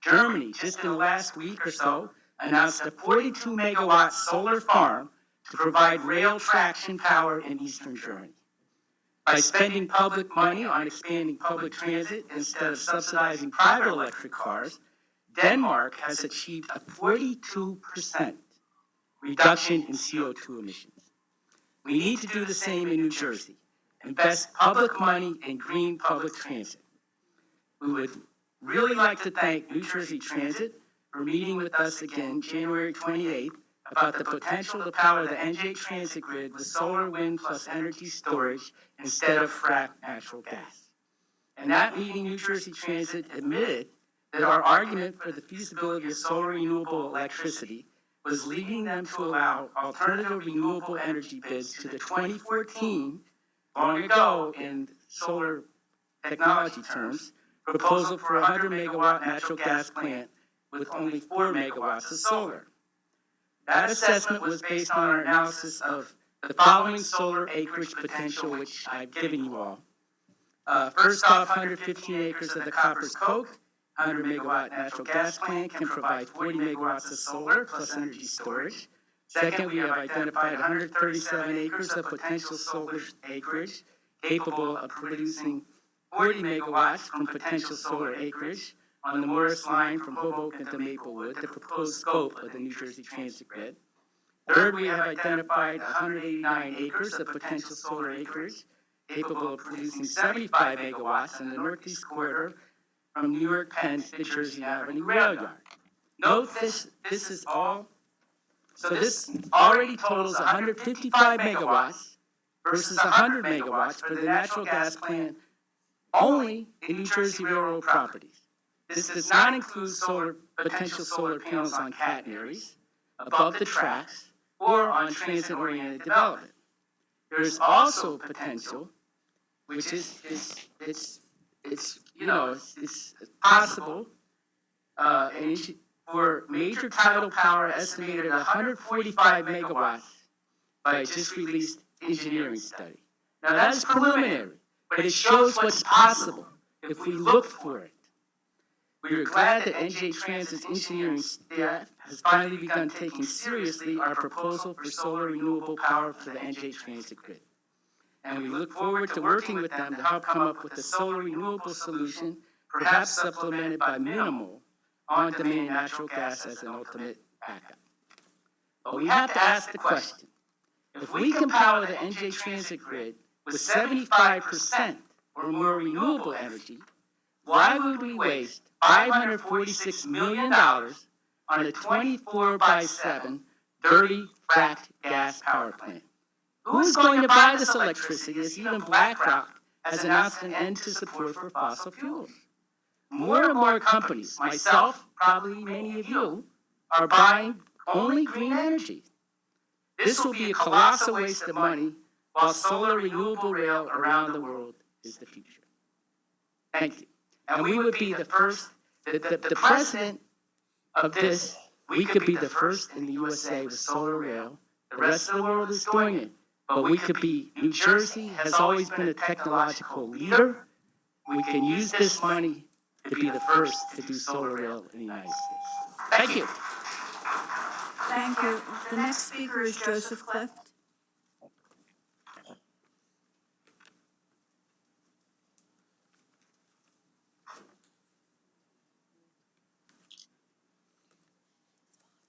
Germany, just in the last week or so, announced a 42 megawatt solar farm to provide rail traction power in eastern Germany. By spending public money on expanding public transit instead of subsidizing private electric cars, Denmark has achieved a 42% reduction in CO2 emissions. We need to do the same in New Jersey. Invest public money in green public transit. We would really like to thank New Jersey Transit for meeting with us again January 28th about the potential to power the NJT Transit grid with solar, wind, plus energy storage instead of fracked natural gas. In that meeting, New Jersey Transit admitted that our argument for the feasibility of solar renewable electricity was leading them to allow alternative renewable energy bids to the 2014, long ago in solar technology terms, proposal for a 100 megawatt natural gas plant with only 4 megawatts of solar. That assessment was based on our analysis of the following solar acreage potential, which I've given you all. First off, 115 acres of the Copper's Coke, 100 megawatt natural gas plant can provide 40 megawatts of solar plus energy storage. Second, we have identified 137 acres of potential solar acreage capable of producing 40 megawatts from potential solar acreage on the Morris Line from Hoboken to Maplewood, the proposed scope of the New Jersey Transit Grid. Third, we have identified 189 acres of potential solar acreage capable of producing 75 megawatts in the northeast corridor from New York Penn to the Jersey Avenue Rail Yard. Note this is all, so this already totals 155 megawatts versus 100 megawatts for the natural gas plant only in New Jersey Railroad properties. This does not include potential solar panels on catenaries, above the tracks, or on transit-oriented development. There's also potential, which is possible, for major tidal power estimated at 145 megawatts by a just released engineering study. Now that is preliminary, but it shows what's possible if we look for it. We are glad that NJ Transit's engineering staff has finally begun taking seriously our proposal for solar renewable power for the NJ Transit Grid. And we look forward to working with them to help come up with a solar renewable solution, perhaps supplemented by minimal on-demand natural gas as an ultimate backup. But we have to ask the question, if we can power the NJ Transit Grid with 75% or more renewable energy, why would we waste $546 million on a 24/7 dirty fracked gas power plant? Who is going to buy this electricity as even BlackRock has announced an end to support for fossil fuels? More and more companies, myself, probably many of you, are buying only green energy. This will be a colossal waste of money, while solar renewable rail around the world is the future. Thank you. And we would be the first, the president of this, we could be the first in the USA with solar rail. The rest of the world is doing it. But we could be, New Jersey has always been a technological leader. We can use this money to be the first to do solar rail in the United States. Thank you. Thank you. The next speaker is Joseph Clift.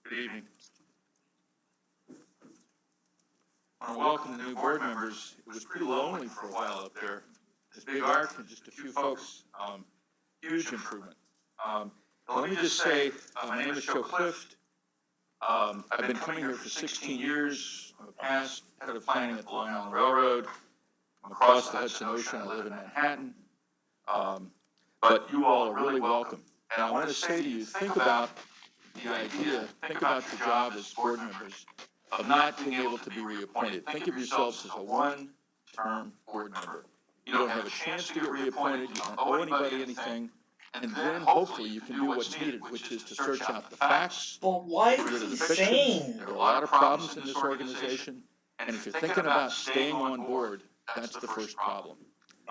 Good evening. I want to welcome the new board members. It was pretty lonely for a while up there. This big arc and just a few folks, huge improvement. Let me just say, my name is Joe Clift. I've been coming here for 16 years. I'm a past head of planning at the Long Island Railroad. I'm across the Hudson Ocean. I live in Manhattan. But you all are really welcome. And I want to say to you, think about the idea, think about your job as board members of not being able to be reappointed. Think of yourselves as a one-term board member. You don't have a chance to get reappointed, you don't owe anybody anything, and then hopefully you can do what's needed, which is to search out the facts, But why get rid is of he the fiction. saying? There are a lot of problems in this organization, and if you're thinking about staying on board, that's the first problem.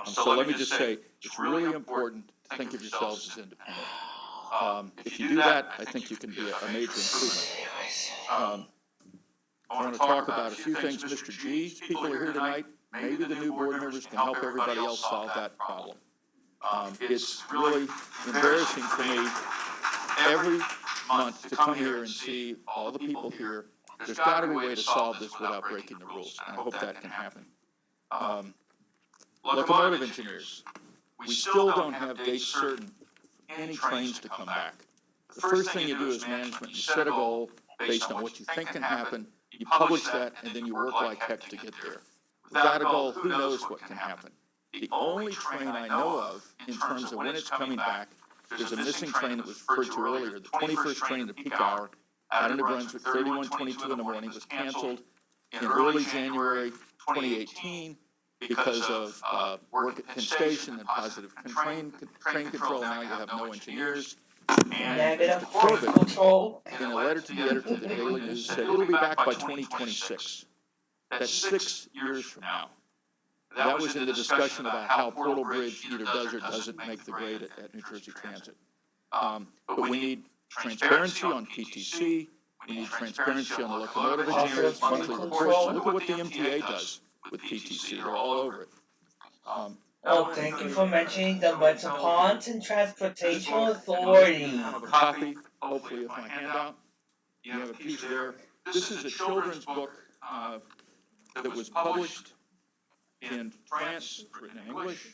So let me just say, it's really important to think of yourselves as independent. If you do that, I think you can be a major improvement. I want to talk about a few things. Mr. G's people are here tonight. Maybe the new board members can help everybody else solve that problem. It's really embarrassing for me every month to come here and see all the people here. There's got to be a way to solve this without breaking the rules, and I hope that can happen. Locomotive engineers, we still don't have dates certain for any trains to come back. The first thing you do as management, you set a goal based on what you think can happen, you publish that, and then you work like heck to get there. Without a goal, who knows what can happen? The only train I know of, in terms of when it's coming back, there's a missing train that was referred to earlier, the 21st train to peak hour out of New Brunswick, 31:22 in the morning, was canceled in early January 2018 because of work at Penn Station and positive train control. Now you have no engineers. And Negative COVID, control. in a letter to the editor of the Daily News, said it'll be back by 2026. That's 6 years from now. That was in the discussion about how Portal Bridge either does or doesn't make the grade at New Jersey Transit. But we need transparency on PTC. We need transparency on the locomotive engineers, monthly reports. Look at what the MTA does with PTC. They're all over it. Thank you for mentioning the Metropolitan Transportation Kind Authority. of a copy, hopefully, of my handout. You have a piece there. This is a children's book that was published in France, written in English,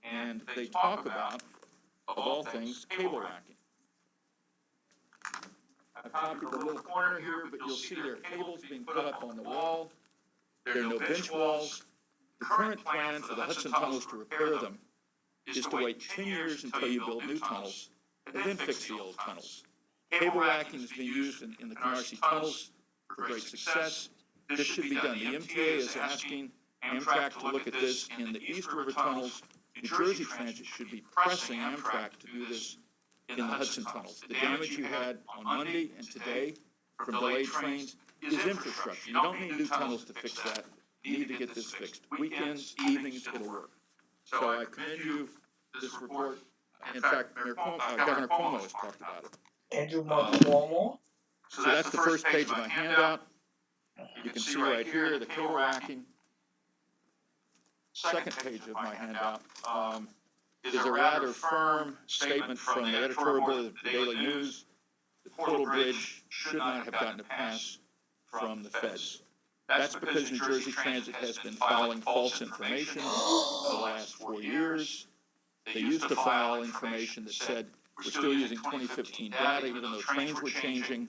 and they talk about, of all things, cable racking. I copied the little corner here, but you'll see there are cables being put up on the wall. There are no bench walls. The current plan for the Hudson tunnels to repair them is to wait 10 years until you build new tunnels and then fix the old tunnels. Cable racking has been used in the Canarsie tunnels for great success. This should be done. The MTA is asking Amtrak to look at this in the East River tunnels. New Jersey Transit should be pressing Amtrak to do this in the Hudson tunnels. The damage you had on Monday and today from delayed trains is infrastructure. You don't need new tunnels to fix that. You need to get this fixed. Weekends, evenings, it'll work. So I commend you this report. In fact, Governor Cuomo has talked about it. Andrew Cuomo. So that's the first page of my handout. You can see right here the cable racking. Second page of my handout is a rather firm statement from the editorial board of the Daily News. The Portal Bridge should not have gotten a pass from the feds. That's because New Jersey Transit has been filing false information for the last 4 years. They used to file information that said we're still using 2015 data, even though trains were changing.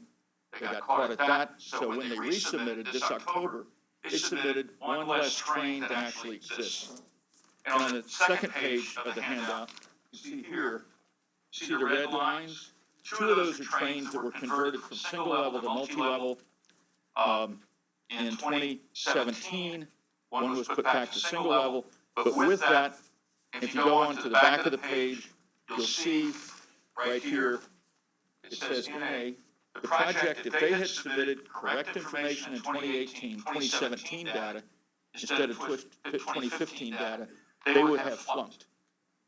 They got caught at that. So when they resubmitted this October, they submitted one less train than actually exists. And on the second page of the handout, you see here, see the red lines? 2 of those are trains that were converted from single level to multi-level. In 2017, one was put back to single level, but with that, if you go on to the back of the page, you'll see right here, it says NA, the project, if they had submitted correct information in 2018, 2017 data, instead of 2015 data, they would have flunked.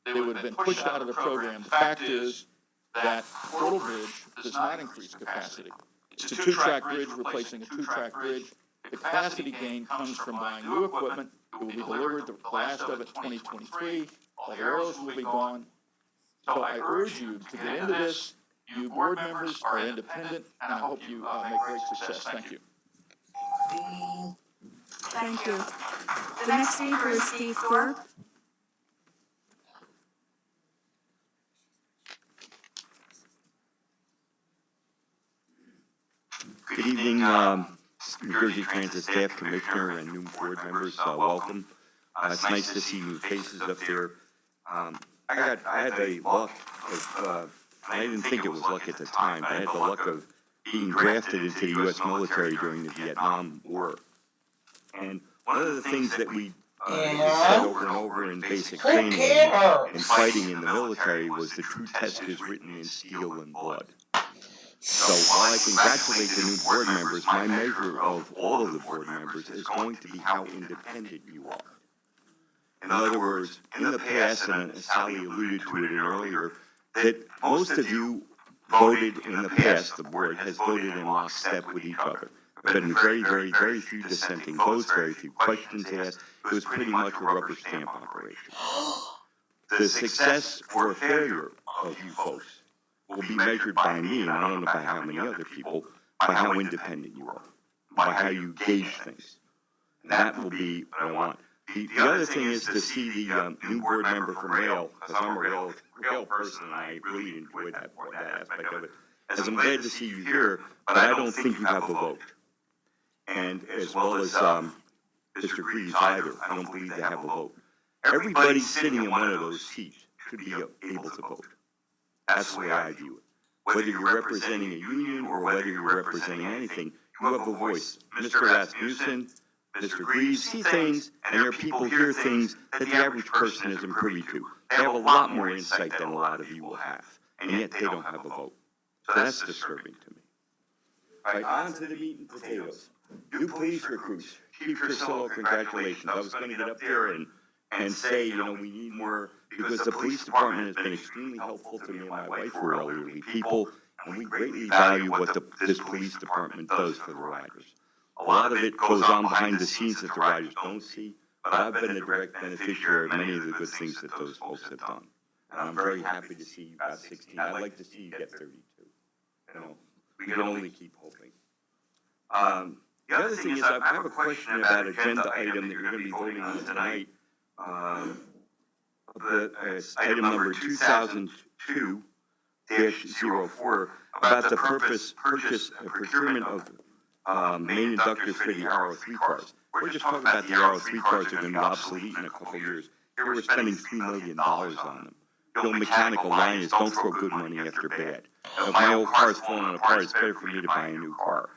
They would have been pushed out of the program. The fact is that Portal Bridge does not increase capacity. It's a 2-track bridge replacing a 2-track bridge. The capacity gain comes from buying new equipment. It will be delivered, the last of it, 2023. All the arrows will be gone. So I urge you to get into this. You board members are independent, and I hope you make great success. Thank you. Thank you. The next speaker is Steve Thorpe. Good evening, New Jersey Transit staff, commissioner, and new board members. Welcome. It's nice to see new faces up there. I had the luck of, I didn't think it was luck at the time, but I had the luck of being drafted into the U.S. military during the Vietnam War. And one of the things that we said over and over in basic training and fighting in the military was the true test is written in steel and blood. So while I congratulate the new board members, my measure of all of the board members is going to be how independent you are. In other words, in the past, and Sally alluded to it earlier, that most of you voted in the past, the board has voted in lockstep with each other. There have been very, very, very few dissenting votes, very few questions asked. It was pretty much a rubber stamp operation. The success or failure of you folks will be measured by me, and I don't know by how many other people, by how independent you are, by how you gauge things. And that will be what I want. The other thing is to see the new board member from rail, because I'm a rail person, and I really enjoy that aspect of it. As I'm glad to see you here, but I don't think you have a vote. And as well as Mr. Greaves either, I don't believe they have a vote. Everybody sitting in one of those seats should be able to vote. That's the way I view it. Whether you're representing a union or whether you're representing anything, you have a voice. Mr. Rasmussen, Mr. Greaves see things, and there are people hear things that the average person isn't privy to. They have a lot more insight than a lot of you will have, and yet they don't have a vote. So that's disturbing to me. All right, on to the meat and potatoes. New police recruits. Chief Trissillo, congratulations. I was going to get up there and say, we need more, because the police department has been extremely helpful to me and my wife. We're elderly people, and we greatly value what this police department does for the riders. A lot of it goes on behind the scenes that the riders don't see. but I've been a direct beneficiary of many of the good things that those folks have done. And I'm very happy to see you got 16. I'd like to see you get 32. You know, we can only keep hoping. The other thing is, I have a question about agenda item that you're going to be voting on tonight. It's item number 2002-04, about the purchase procurement of main inductors for the RO3 cars. We're just talking about the RO3 cars are going to be obsolete in a couple of years. Here we're spending $3 million on them. The old mechanical line is don't throw good money after bad. If my old car's falling apart, it's better for me to buy a new car.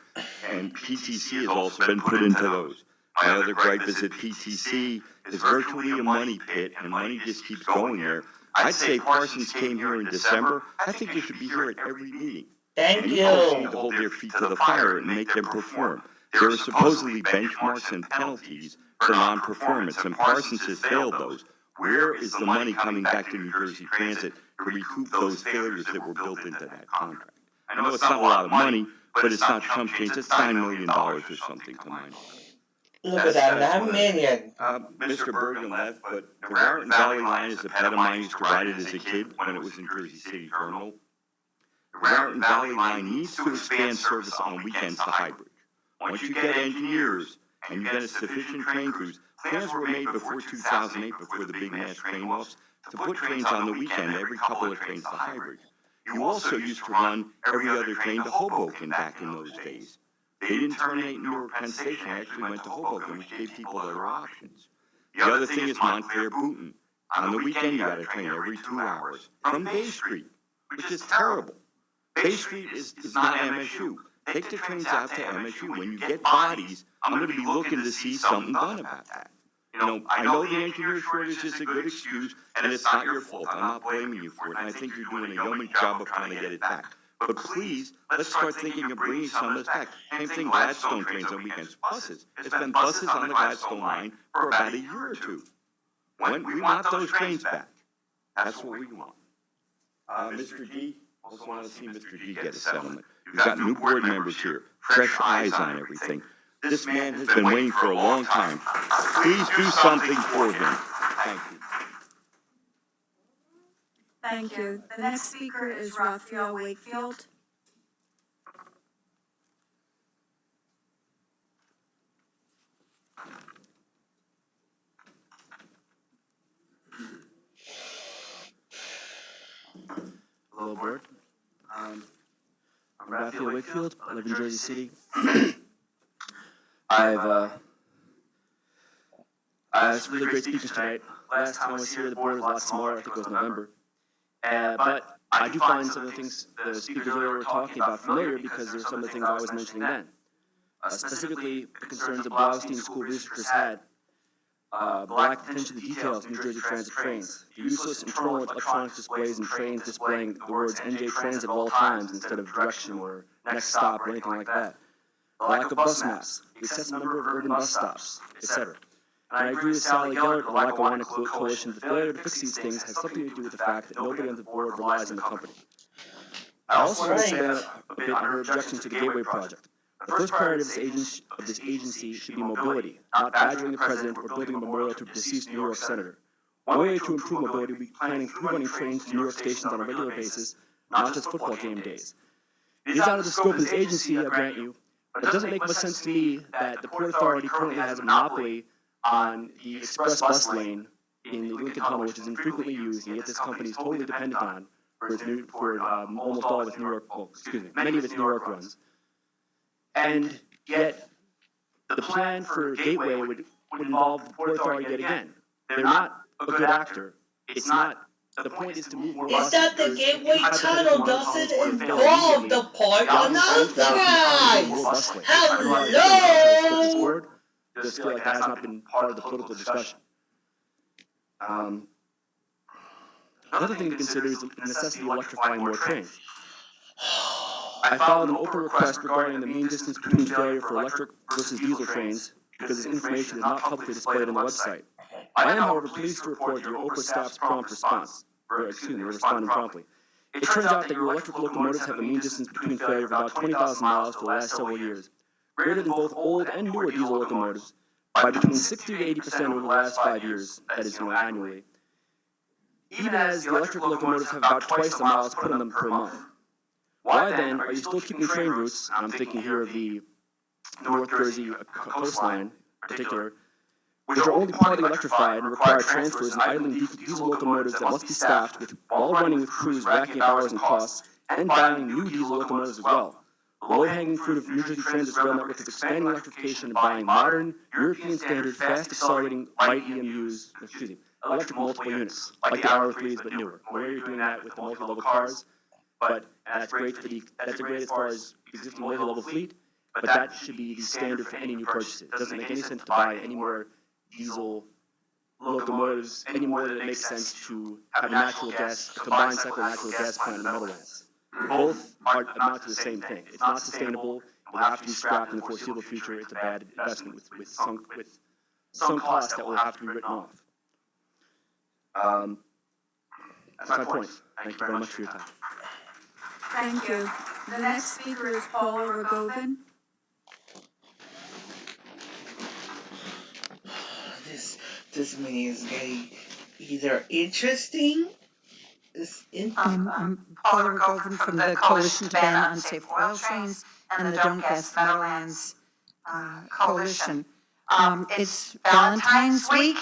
And PTC has also been put into those. My other gripe is that PTC is virtually a money pit, and money just keeps going there. I'd say Parsons came here in December. I think you should be here at every meeting. Thank and you. Folks need to hold their feet to the fire and make them perform. There are supposedly benchmarks and penalties for non-performance, and Parsons has failed those. Where is the money coming back to New Jersey Transit to recoup those failures that were built into that contract? I know it's not a lot of money, but it's not chump change. It's $9 million or something to my knowledge. Look at that, $9 million. Mr. Bergen left, but the Raritan Valley line is a pet of mine. I used to ride it as a kid when it was in Jersey City Terminal. The Raritan Valley line needs to expand service on weekends to Highbridge. Once you get engineers and you get a sufficient train crews, plans were made before 2008, before the big mass train offs, to put trains on the weekend, every couple of trains to Highbridge. You also used to run every other train to Hoboken back in those days. They didn't terminate Newark Penn Station, they actually went to Hoboken, which gave people other options. The other thing is Montclair Booton. On the weekend, you got a train every 2 hours from Bay Street, which is terrible. Bay Street is not MSU. Take the trains out to MSU. When you get bodies, I'm going to be looking to see something done about that. You know, I know the engineer shortage is a good excuse, and it's not your fault. I'm not blaming you for it, and I think you're doing a yeoman job of trying to get it back. But please, let's start thinking of bringing some of this back. Same thing, Gladstone trains on weekends, buses. It's been buses on the Gladstone line for about a year or two. We want those trains back. That's what we want. Mr. G, also want to see Mr. G get a settlement. We've got new board members here, fresh eyes on everything. This man has been waiting for a long time. Please do something for him. Thank you. Thank you. The next speaker is Raphael Wakefield. Hello, board. I'm Raphael Wakefield. I live in Jersey City. I have some really great speakers tonight. Last time I was here, the board was a lot smaller. I think it was November. But I do find some of the things the speakers earlier were talking about familiar because there were some of the things I was mentioning then. Specifically, the concerns that Blaustein School researchers had, the lack of attention to details in New Jersey Transit trains, the useless internal electronic displays in trains displaying the words NJ Transit at all times instead of direction or next stop or anything like that, the lack of bus maps, the excessive number of urban bus stops, etc. And I agree with Sally Gellert, the Lackawanna Coalition, the failure to fix these things has something to do with the fact that nobody on the board relies on the company. I also want to expand a bit on her objection to the Gateway Project. The first priority of this agency should be mobility, not badgering the president or building a memorial to a deceased New York senator. One way to improve mobility would be planning through running trains to New York stations on a regular basis, not just football game days. It is out of the scope of this agency, I grant you, but it doesn't make much sense to me that the Port Authority currently has a monopoly on the express bus lane in the Lincoln Tunnel, which is infrequently used, and yet this company is totally dependent on for almost all of its many of its New York runs. And yet, the plan for Gateway would involve the Port Authority yet again. They're not a good actor. It's not. The point is to move more buses. Is that the Gateway Tunnel doesn't involve the Port Authority? Hello! I just feel like that has not been part of the political discussion. Another thing to consider is the necessity of electrifying more trains. I filed an open request regarding the mean distance between failure for electric versus diesel trains because this information is not publicly displayed on the website. I am, however, pleased to report your OPRA staff's prompt response. Responding promptly. It turns out that your electric locomotives have a mean distance between failure of about 20,000 miles for the last several years, greater than both old and newer diesel locomotives, by between 60 to 80% over the last 5 years, that is, annually, even as the electric locomotives have about twice the miles put on them per month. Why then are you still keeping train routes, and I'm thinking here of the North Jersey coastline in particular, which are only partly electrified and require transfers and idling diesel locomotives that must be staffed with, while running with crews racking up hours and costs, and buying new diesel locomotives as well. The low-hanging fruit of New Jersey Transit's rail network is expanding electrification and buying modern, European standard, fast accelerating light electric multiple units, like the R03s but newer. Where you're doing that with the multi-level cars, but that's great that's great as far as existing multi-level fleet, but that should be the standard for any new purchases. It doesn't make any sense to buy any more diesel locomotives any more than it makes sense to have a combined cycle natural gas plant in the Meadowlands. Both amount to the same thing. It's not sustainable. It will have to be scrapped in the foreseeable future. It's a bad investment with sunk costs that will have to be written off. That's my point. Thank you very much for your time. Thank you. The next speaker is Paula Rogovin. This meeting is getting either interesting. I'm Paula Rogovin from the Coalition to Ban Unsafe Oil Trains and the Don't Gas Meadowlands Coalition. It's Valentine's Week.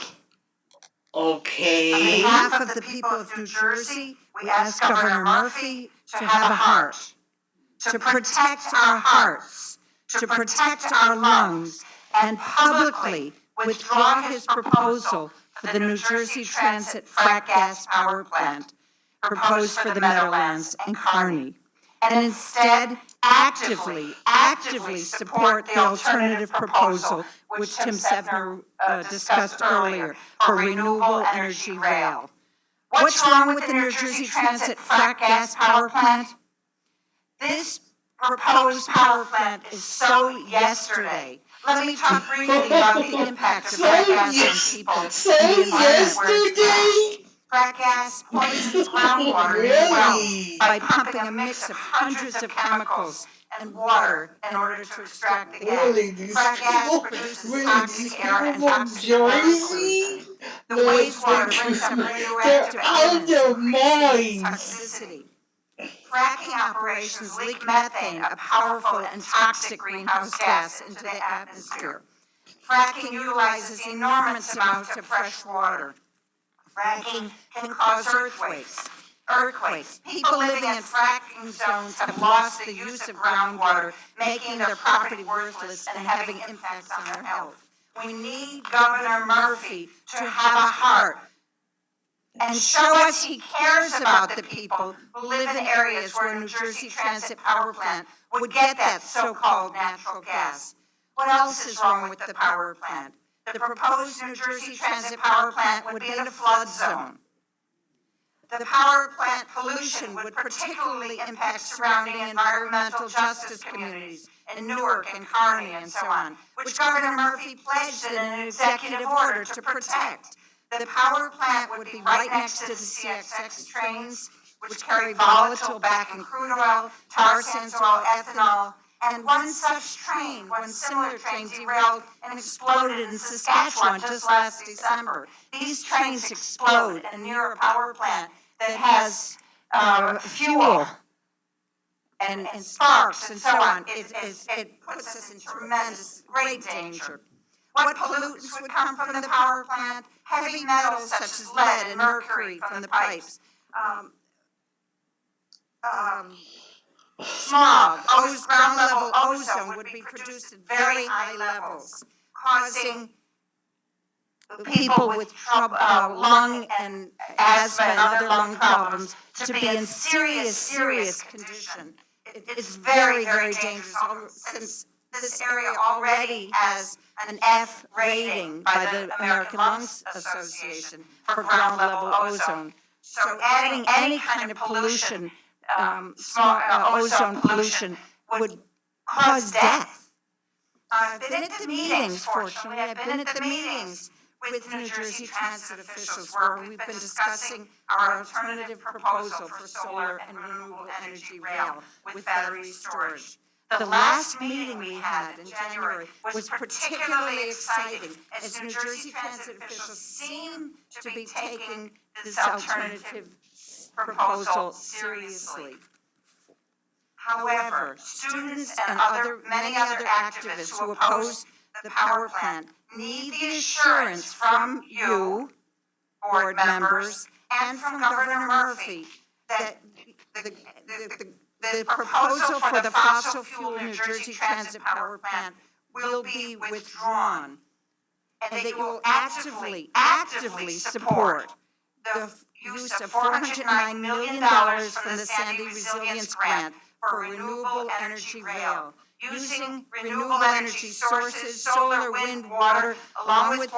Okay. On behalf of the people of New Jersey, we ask Governor Murphy to have a heart, to protect our hearts, to protect our lungs, and publicly withdraw his proposal for the New Jersey Transit frac gas power plant proposed for the Meadowlands and Kearney, and instead actively support the alternative proposal, which Tim Sevner discussed earlier, for renewable energy rail. What's wrong with the New Jersey Transit frac gas power plant? This proposed power plant is so yesterday. Let me talk briefly about the impact of frac gas on people and the environment where it's fracked. Frac gas poisons groundwater in wells by pumping a mix of hundreds of chemicals and water in order to extract the gas. Frac gas produces toxic air and toxic water pollution. The wastewater brings up radioactive elements, increasing toxicity. Fracking operations leak methane, a powerful and toxic greenhouse gas, into the atmosphere. Fracking utilizes enormous amounts of fresh water. Fracking can cause earthquakes. People living in fracking zones have lost the use of groundwater, making their property worthless and having impacts on their health. We need Governor Murphy to have a heart and show us he cares about the people who live in areas where New Jersey Transit Power Plant would get that so-called natural gas. What else is wrong with the power plant? The proposed New Jersey Transit Power Plant would be in a flood zone. The power plant pollution would particularly impact surrounding environmental justice communities in Newark and Kearney and so on, which Governor Murphy pledged in an executive order to protect. The power plant would be right next to the CXX trains, which carry volatile back and crude oil, tar sands oil, ethanol, and one similar train derailed and exploded in Saskatchewan just last December. These trains explode near a power plant that has fuel and sparks and so on. It puts us in great danger. What pollutants would come from the power plant? Heavy metals such as lead and mercury from the pipes. Smog, ground level ozone would be produced at very high levels, causing people with lung and asthma and other lung problems to be in serious condition. It's very dangerous, since this area already has an F rating by the American Lung Association for ground level ozone. So adding any kind of pollution, ozone pollution, would cause death. I've been at the meetings, fortunately, with New Jersey Transit officials where we've been discussing our alternative proposal for solar and renewable energy rail with battery storage. The last meeting we had in January was particularly exciting as New Jersey transit officials seem to be taking this alternative proposal seriously. However, students and many other activists who oppose the power plant need the assurance from you, board members, and from Governor Murphy that the proposal for the fossil fuel New Jersey Transit Power Plant will be withdrawn, and that you will actively support the use of $409 million from the Sandy Resilience Grant for renewable energy rail. Using renewable energy sources, solar, wind, water, along with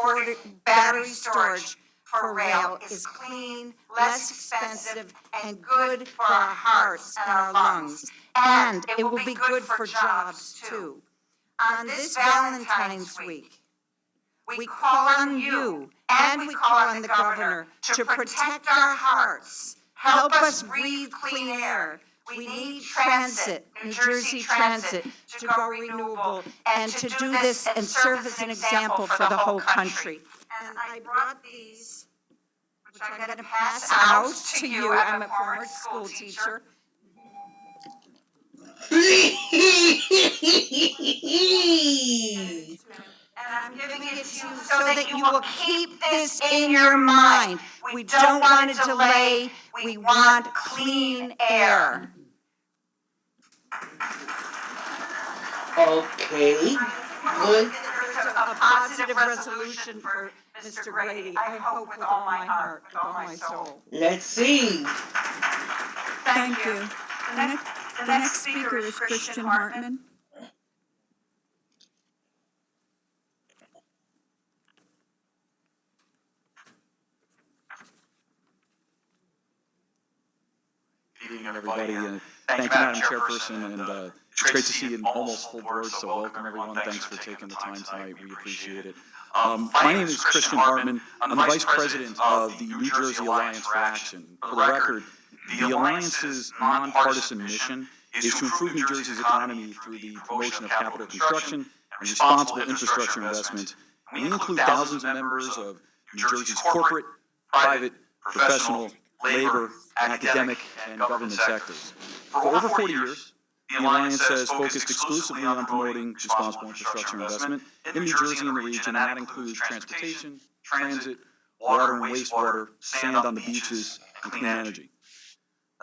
battery storage for rail is clean, less expensive, and good for our hearts and our lungs. And it will be good for jobs, too. On this Valentine's Week, we call on you and we call on the governor to protect our hearts, help us breathe clean air. We need transit, New Jersey Transit, to go renewable and to do this and serve as an example for the whole country. And I brought these, which I'm going to pass out to you. I'm a former school teacher. And I'm giving it to you so that you will keep this in your mind. We don't want to delay. We want clean air. Okay, good. A positive resolution for Mr. Grady. I hope with all my heart, with all my soul. Let's see. Thank you. The next speaker is Christian Hartman. Good evening, everybody. Thank you, Madam Chairperson, and it's great to see an almost full board, so welcome, everyone. Thanks for taking the time tonight. We appreciate it. My name is Christian Hartman. I'm the Vice President of the New Jersey Alliance for Action. For the record, the Alliance's nonpartisan mission is to improve New Jersey's economy through the promotion of capital construction and responsible infrastructure investment. We include thousands of members of New Jersey's corporate, private, professional, labor, academic, and government sectors. For over 40 years, the Alliance has focused exclusively on promoting responsible infrastructure investment in New Jersey and the region, and that includes transportation, transit, water and wastewater, sand on the beaches, and clean energy.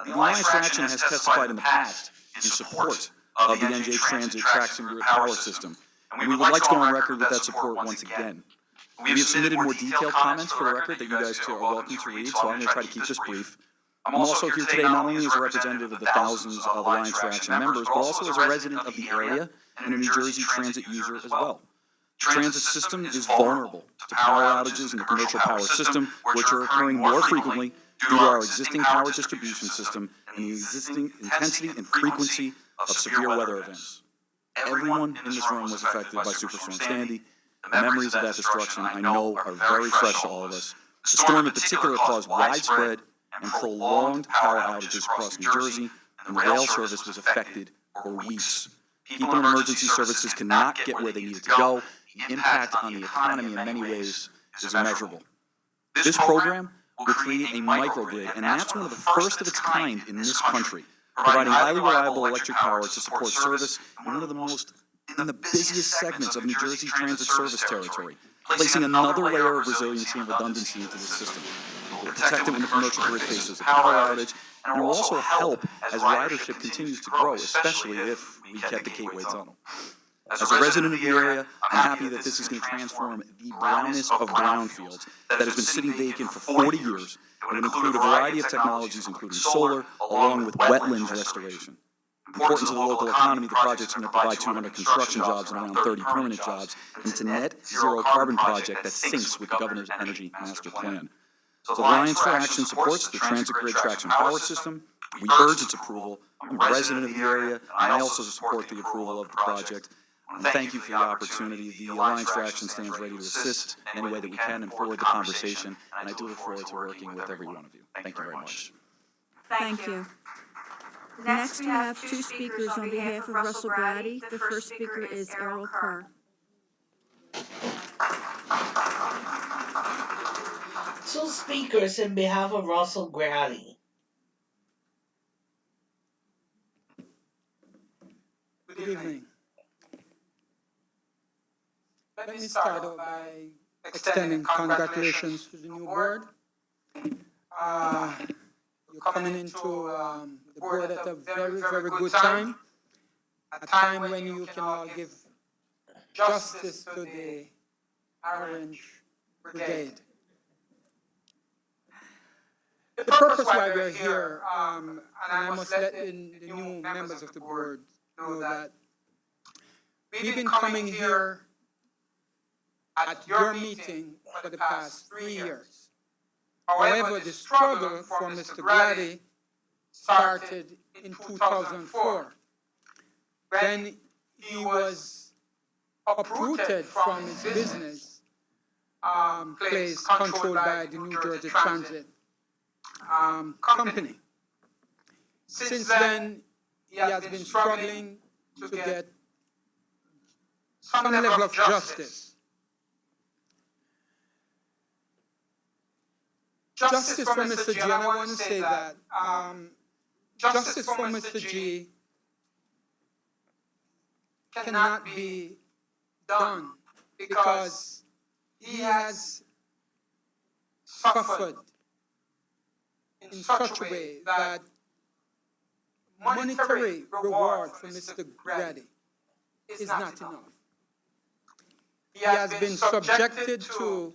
The Alliance for Action has testified in the past in support of the NJT Transit Traction Grid Power System, and we would like to go on record with that support once again. We have submitted more detailed comments for the record that you guys are welcome to read, so I'm going to try to keep this brief. I'm also here today not only as a representative of the thousands of Alliance for Action members, but also as a resident of the area and a New Jersey transit user as well. The transit system is vulnerable to power outages in the commercial power system, which are occurring more frequently due to our existing power distribution system and the existing intensity and frequency of severe weather events. Everyone in this room was affected by Superstorm Sandy. The memories of that destruction, I know, are very fresh to all of us. The storm in particular caused widespread and prolonged power outages across New Jersey, and the rail service was affected for weeks. People in emergency services could not get where they needed to go. The impact on the economy in many ways is immeasurable. This program will create a microgrid, and that's one of the first of its kind in this country, providing highly reliable electric power to support service in one of the busiest segments of New Jersey's transit service territory, placing another layer of resiliency and redundancy into the system. It will protect it when the commercial grid faces a power outage, and it will also help as ridership continues to grow, especially if we get the Gateway Tunnel. As a resident of the area, I'm happy that this is going to transform the brownest of brownfields that has been sitting vacant for 40 years. It will include a variety of technologies, including solar, along with wetlands restoration. Important to the local economy, the project's going to provide 200 construction jobs and around 30 permanent jobs, and it's a net zero carbon project that syncs with the governor's energy master plan. So the Alliance for Action supports the Transit Grid Traction Power System. We urge its approval. I'm a resident of the area, and I also support the approval of the project. And thank you for the opportunity. The Alliance for Action stands ready to assist in any way that we can and forward the conversation, and I do look forward to working with every one of you. Thank you very much. Thank you. Next, we have two speakers on behalf of Russell Grady. The first speaker is Errol Kerr. Two speakers in behalf of Russell Grady. Good evening. Let me start out by extending congratulations to the new board. You're coming into the board at a very, very good time, a time when you can all give justice to the Orange Brigade. The purpose why we're here, and I must let the new members of the board know that we've been coming here at your meeting for the past 3 years. However, the struggle for Mr. Grady started in 2004 when he was uprooted from his business place controlled by the New Jersey Transit company. Since then, he has been struggling to get some level of justice. Justice for Mr. G, and I want to say that justice for Mr. G cannot be done because he has suffered in such a way that monetary reward for Mr. Grady is not enough. He has been subjected to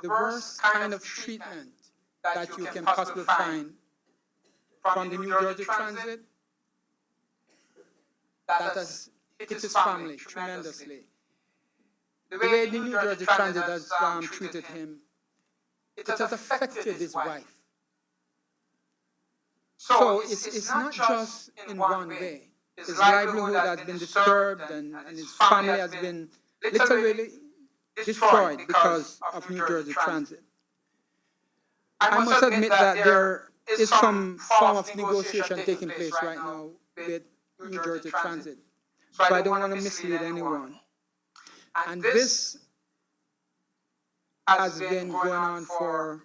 the worst kind of treatment that you can possibly find from the New Jersey Transit that has hit his family tremendously. The way the New Jersey Transit has treated him, it has affected his wife. So it's not just in one way. His livelihood has been disturbed and his family has been literally destroyed because of New Jersey Transit. I must admit that there is some form of negotiation taking place right now with New Jersey Transit. So I don't want to mislead anyone. And this has been going on for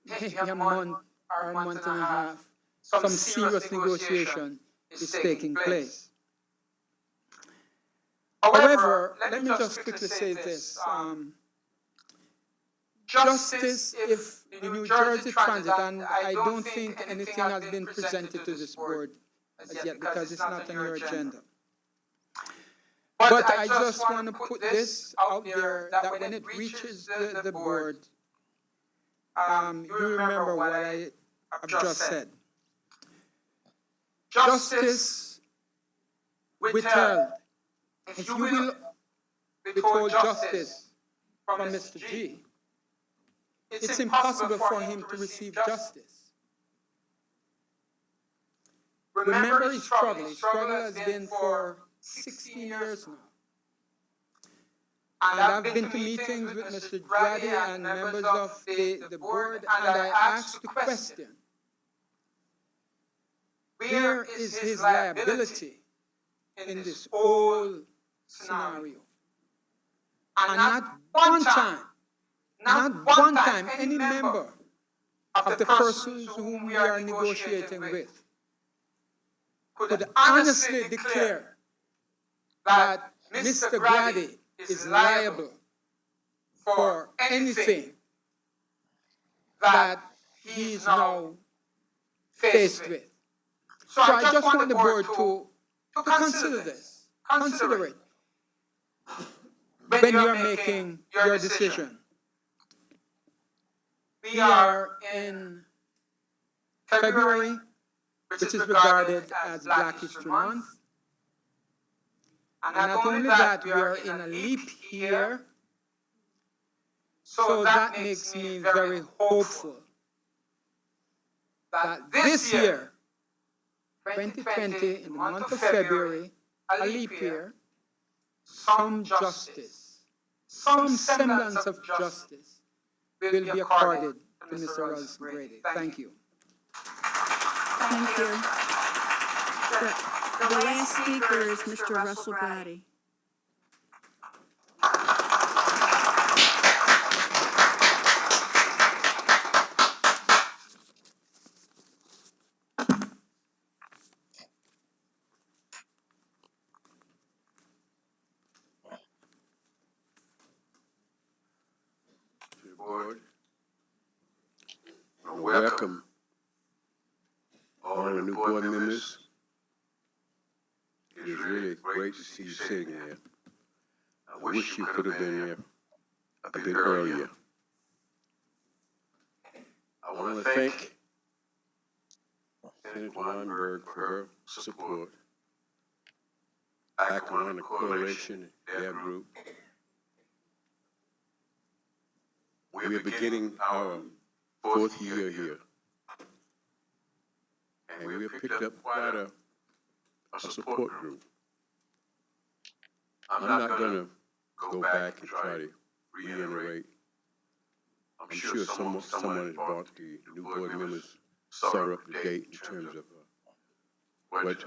maybe a month or a month and a half. Some serious negotiation is taking place. However, let me just quickly say this. Justice, if the New Jersey Transit, and I don't think anything has been presented to this board as yet because it's not on your agenda. But I just want to put this out there that when it reaches the board, you remember what I have just said. Justice withheld. If you will withhold justice from Mr. G, it's impossible for him to receive justice. Remember his struggle. His struggle has been for 16 years now. And I've been to meetings with Mr. Grady and members of the board, and I asked the question, where is his liability in this whole scenario? And not one time, any member of the persons whom we are negotiating with could honestly declare that Mr. Grady is liable for anything that he is now faced with. So I just want the board to consider this. Consider it when you're making your decision. We are in February, which is regarded as Black History Month. And not only that, we are in a leap year. So that makes me very hopeful that this year, 2020, in the month of February, a leap year, some justice, some semblance of justice will be accorded to Mr. Russell Grady. Thank you. Thank you. The last speaker is Mr. Russell Brady. Board. Welcome all the new board members. It is really great to see you sitting there. I wish you could have been there a bit earlier. I want to thank Senator Weinberg for her support back on the coalition, their group. We are beginning our 4th year here. And we have picked up quite a support group. I'm not going to go back and try to reiterate. I'm sure someone has brought the new board members sort up to date in terms of what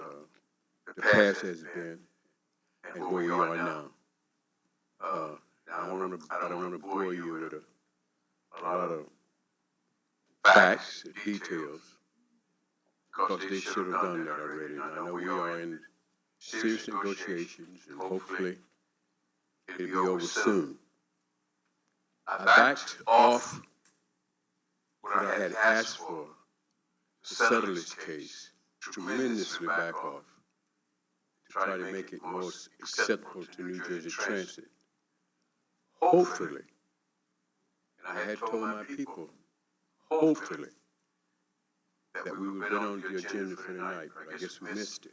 the past has been and where we are now. I don't want to bore you with a lot of facts and details, because they should have done that already. And I know we are in serious negotiations, and hopefully it'll be over soon. I backed off what I had asked for to settle this case, tremendously back off, to try to make it more acceptable to New Jersey Transit. Hopefully, and I had told my people, hopefully, that we would have been on the agenda for tonight, but I guess we missed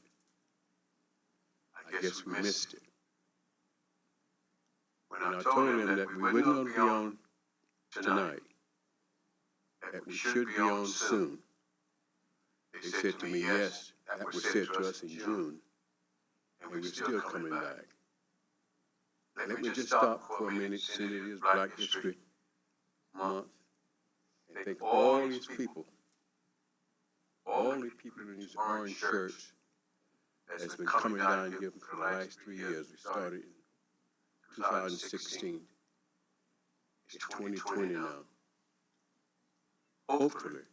it. When I told them that we wouldn't going to be on tonight, that we should be on soon, they said to me, yes, that was said to us in June, and we're still coming back. Let me just stop for a minute, since it is Black History Month, and thank all these people, in these orange shirts that's been coming down here for the last 3 years. We started in 2016. It's 2020 now. Hopefully,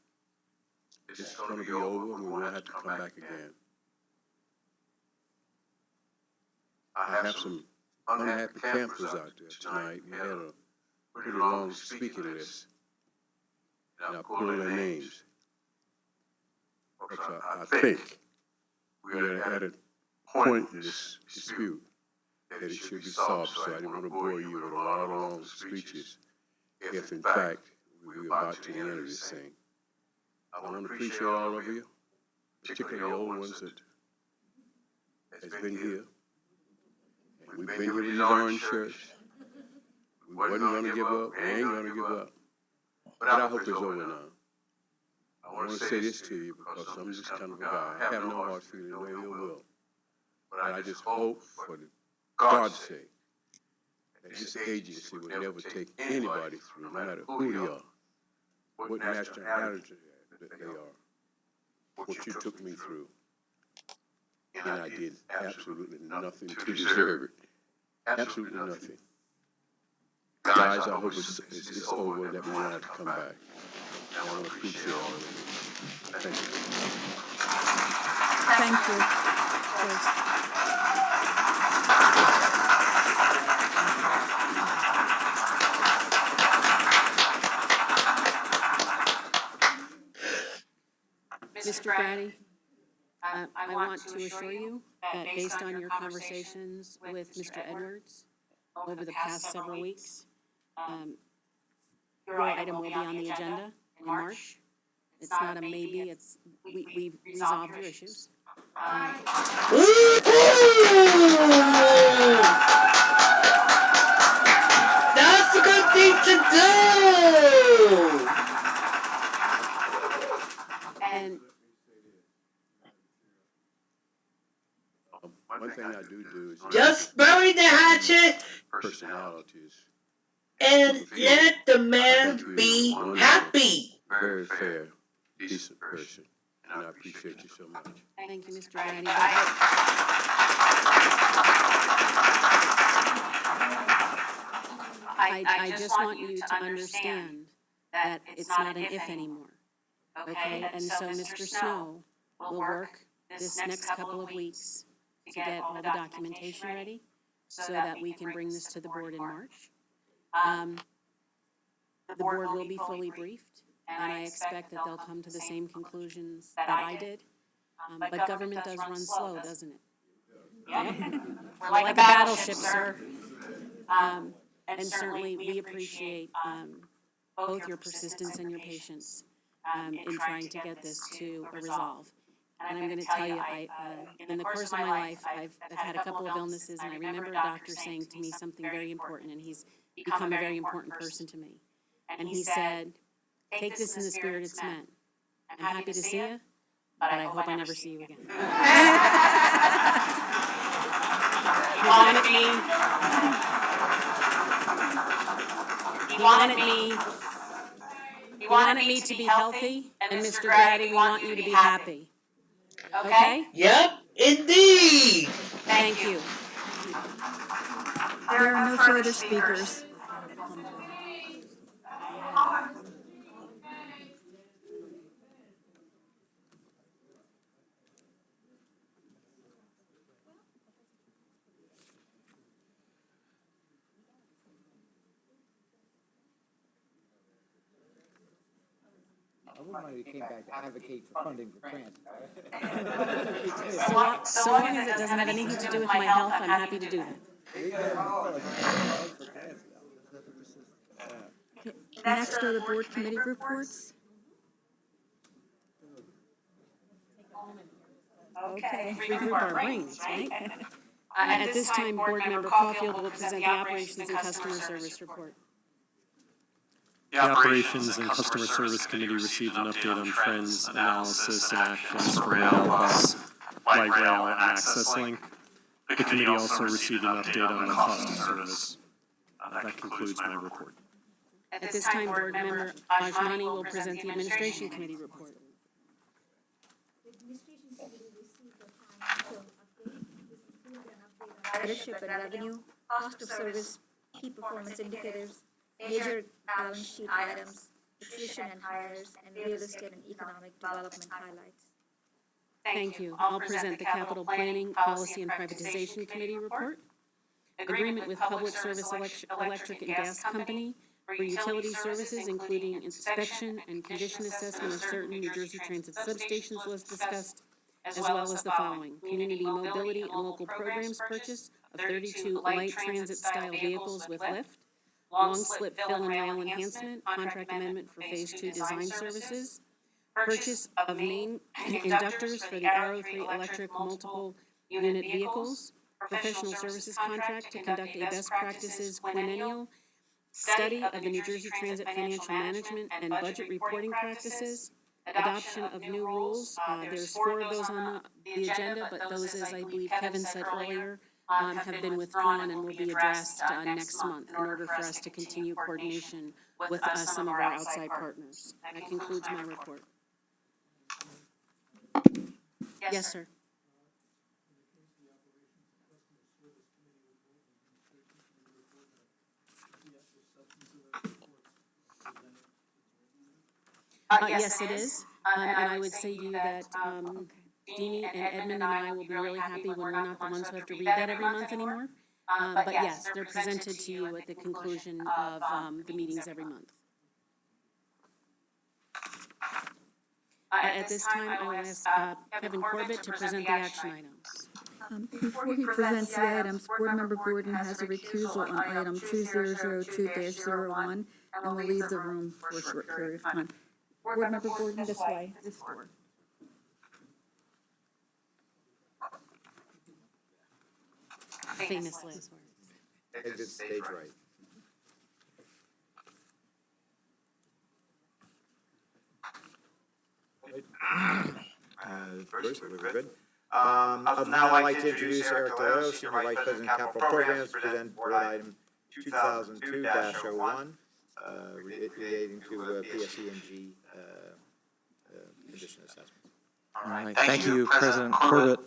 this is going to be over and we won't have to come back again. I have some unhappy campers out there tonight. We had a pretty long speaking list, and I pulled their names. Because I think we are at a point in this dispute that it should be solved, so I didn't want to bore you with a lot of long speeches if, in fact, we're about to the end of this thing. I want to appreciate all of you, particularly the old ones that has been here. And we've been here with these orange shirts. We wasn't going to give up. We ain't going to give up. But I hope it's over now. I want to say this to you because I'm just kind of a guy. I have no hard feeling, no ill will. But I just hope, for God's sake, that this agency will never take anybody through, no matter who they are, what nationality they are, what you took me through. And I did absolutely nothing to deserve it. Absolutely nothing. Guys, I hope it's over, that we won't have to come back. I want to appreciate all of you. Thank you. Thank you. Mr. Brady, I want to assure you that based on your conversations with Mr. Edwards over the past several weeks, your item will be on the agenda in March. It's not a maybe, it's, we've resolved your issues. That's a good thing to do! And one thing I do is just bury the hatchet personalities and let the man be happy. Very fair, decent person. and I appreciate you so much. Thank you, Mr. Grady. I just want you to understand that it's not an if anymore, okay? And so Mr. Snow will work this next couple of weeks to get all the documentation ready so that we can bring this to the board in March. The board will be fully briefed, and I expect that they'll come to the same conclusions that I did. But government does run slow, doesn't it? Yep. We're like a battleship, sir. And certainly, we appreciate both your persistence and your patience in trying to get this to a resolve. And I'm going to tell you, in the course of my life, I've had a couple of illnesses, and I remember a doctor saying to me something very important, and he's become a very important person to me. And he said, take this in the spirit it's meant. I'm happy to see you, but I hope I never see you again. He wanted me to be healthy, and Mr. Grady, we want you to be happy. Okay? Yep, indeed. Thank you. There are no further speakers. I wouldn't mind if he came back to advocate for funding for transit. So long as it doesn't have anything to do with my health, I'm happy to do that. Next are the board committee reports. Okay. Regroup our brains, right? At this time, Board Member Caulfield will present the Operations and Customer Service Report. The Operations and Customer Service Committee received an update on trends, analysis, and actions for rail, bus, light rail, and access link. The committee also received an update on the cost of service. That concludes my report. At this time, Board Member Ajmani will present the Administration Committee report. Ridership and revenue, cost of service, key performance indicators, major balance sheet items, attrition and hires, and real estate and economic development highlights. Thank you. I'll present the Capital Planning, Policy, and Privatization Committee report. Agreement with Public Service Electric and Gas Company for utility services, including inspection and condition assessment of certain New Jersey Transit substations was discussed, as well as the following: community mobility and local programs purchase of 32 light transit-style vehicles with lift, long slip fill and rail enhancement, contract amendment for Phase 2 design services, purchase of main inductors for the Arrow 3 electric multiple unit vehicles, professional services contract to conduct a best practices quinennial study of the New Jersey Transit financial management and budget reporting practices, adoption of new rules. There's 4 of those on the agenda, but those, as I believe Kevin said earlier, have been withdrawn and will be addressed next month in order for us to continue coordination with some of our outside partners. That concludes my report. Yes, sir. Yes, it is. And I would say to you that Deanie and Edmund and I will be really happy when we're not the ones who have to read that every month anymore. But yes, they're presented to you at the conclusion of the meetings every month. At this time, I will ask Kevin Corbett to present the action items. Before he presents the items, Board Member Gordon has a recusal on item 2002-01 and will leave the room for a short period of time. Board Member Gordon, this way, this door. Famous last words. Exit stage right. First, we're good. I'd now like to introduce Eric DeLeo, Senior Vice President of Capital Programs, to present Board Item 2002-01, relating to PSE&G condition assessment. All right, thank you, President Corbett.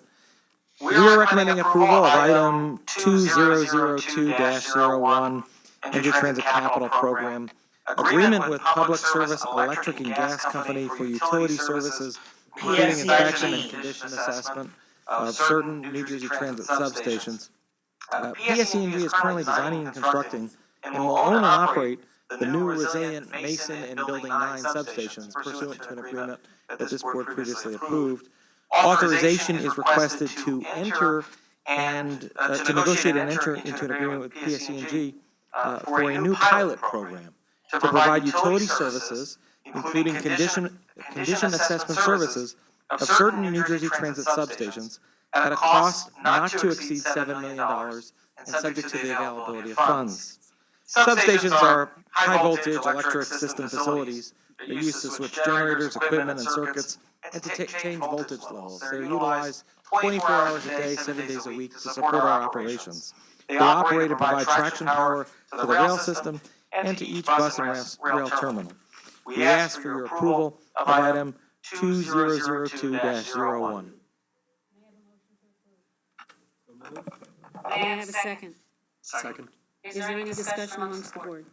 We are recommending approval of item 2002-01, NJ Transit Capital Program, agreement with Public Service Electric and Gas Company for utility services, including inspection and condition assessment of certain New Jersey Transit substations. PSE&G is currently designing and constructing and will own and operate the new resilient Mason and Building 9 substations pursuant to an agreement that this board previously approved. Authorization is requested to enter and to negotiate and enter into an agreement with PSE&G for a new pilot program to provide utility services, including condition assessment services of certain New Jersey Transit substations at a cost not to exceed $7 million and subject to the availability of funds. Substations are high-voltage electric system facilities. They're used to switch generators, equipment, and circuits, and to change voltage levels. They're utilized 24 hours a day, 7 days a week to support our operations. They operate and provide traction power to the rail system and to each bus and rail terminal. We ask for your approval of item 2002-01. May I have a second? Second. Is there any discussion amongst the board?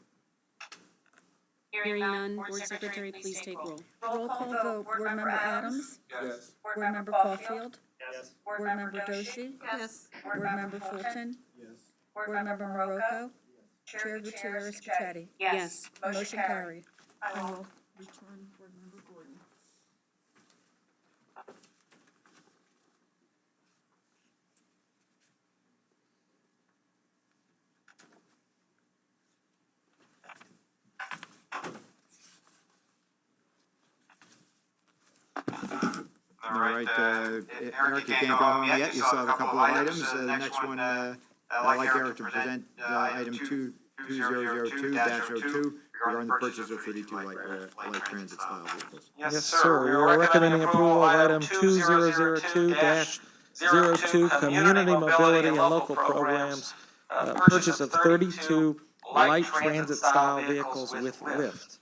Hearing none, Board Secretary, please take roll. Roll call vote, Board Member Adams? Yes. Board Member Caulfield? Yes. Board Member Doshi? Yes. Board Member Fulton? Yes. Board Member Marocco? Chair Gutierrez Gacchetti? Yes. Motion carried. I will return Board Member Gordon. All right, Eric, you can't go home yet. You still have a couple of items. The next one, I'd like Eric to present item 2002-02 regarding the purchase of 32 light transit style vehicles. Yes, sir. We are recommending approval of item 2002-02, Community Mobility and Local Programs, purchase of 32 light transit style vehicles with lift.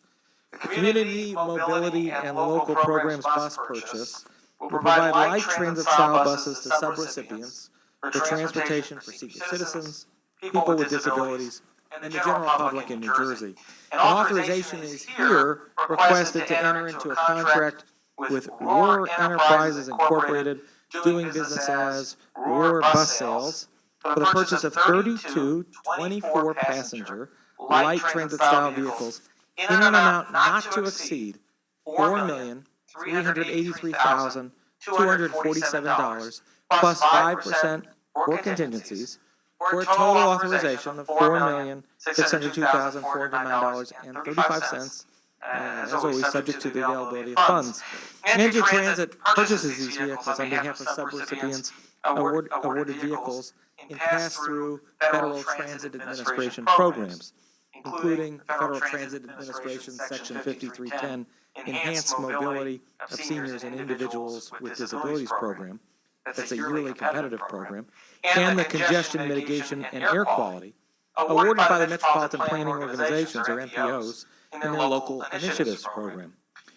The Community Mobility and Local Programs bus purchase will provide light transit style buses to subrecipients for transportation for senior citizens, people with disabilities, and the general public in New Jersey. An authorization is here requested to enter into a contract with Roar Enterprises Incorporated, doing business as Roar Bus Sales, for the purchase of 32 24-passenger light transit style vehicles in an amount not to exceed $4,383,247 plus 5% for contingencies, for a total authorization of $4,602,409.35, as always, subject to the availability of funds. NJ Transit purchases these vehicles on behalf of subrecipients awarded vehicles in pass-through Federal Transit Administration programs, including the Federal Transit Administration Section 5310 Enhanced Mobility of Seniors and Individuals with Disabilities program. That's a yearly competitive program, and the Congestion Mitigation and Air Quality, awarded by the Metropolitan Planning Organizations, or MPOs, in their Local Initiatives program.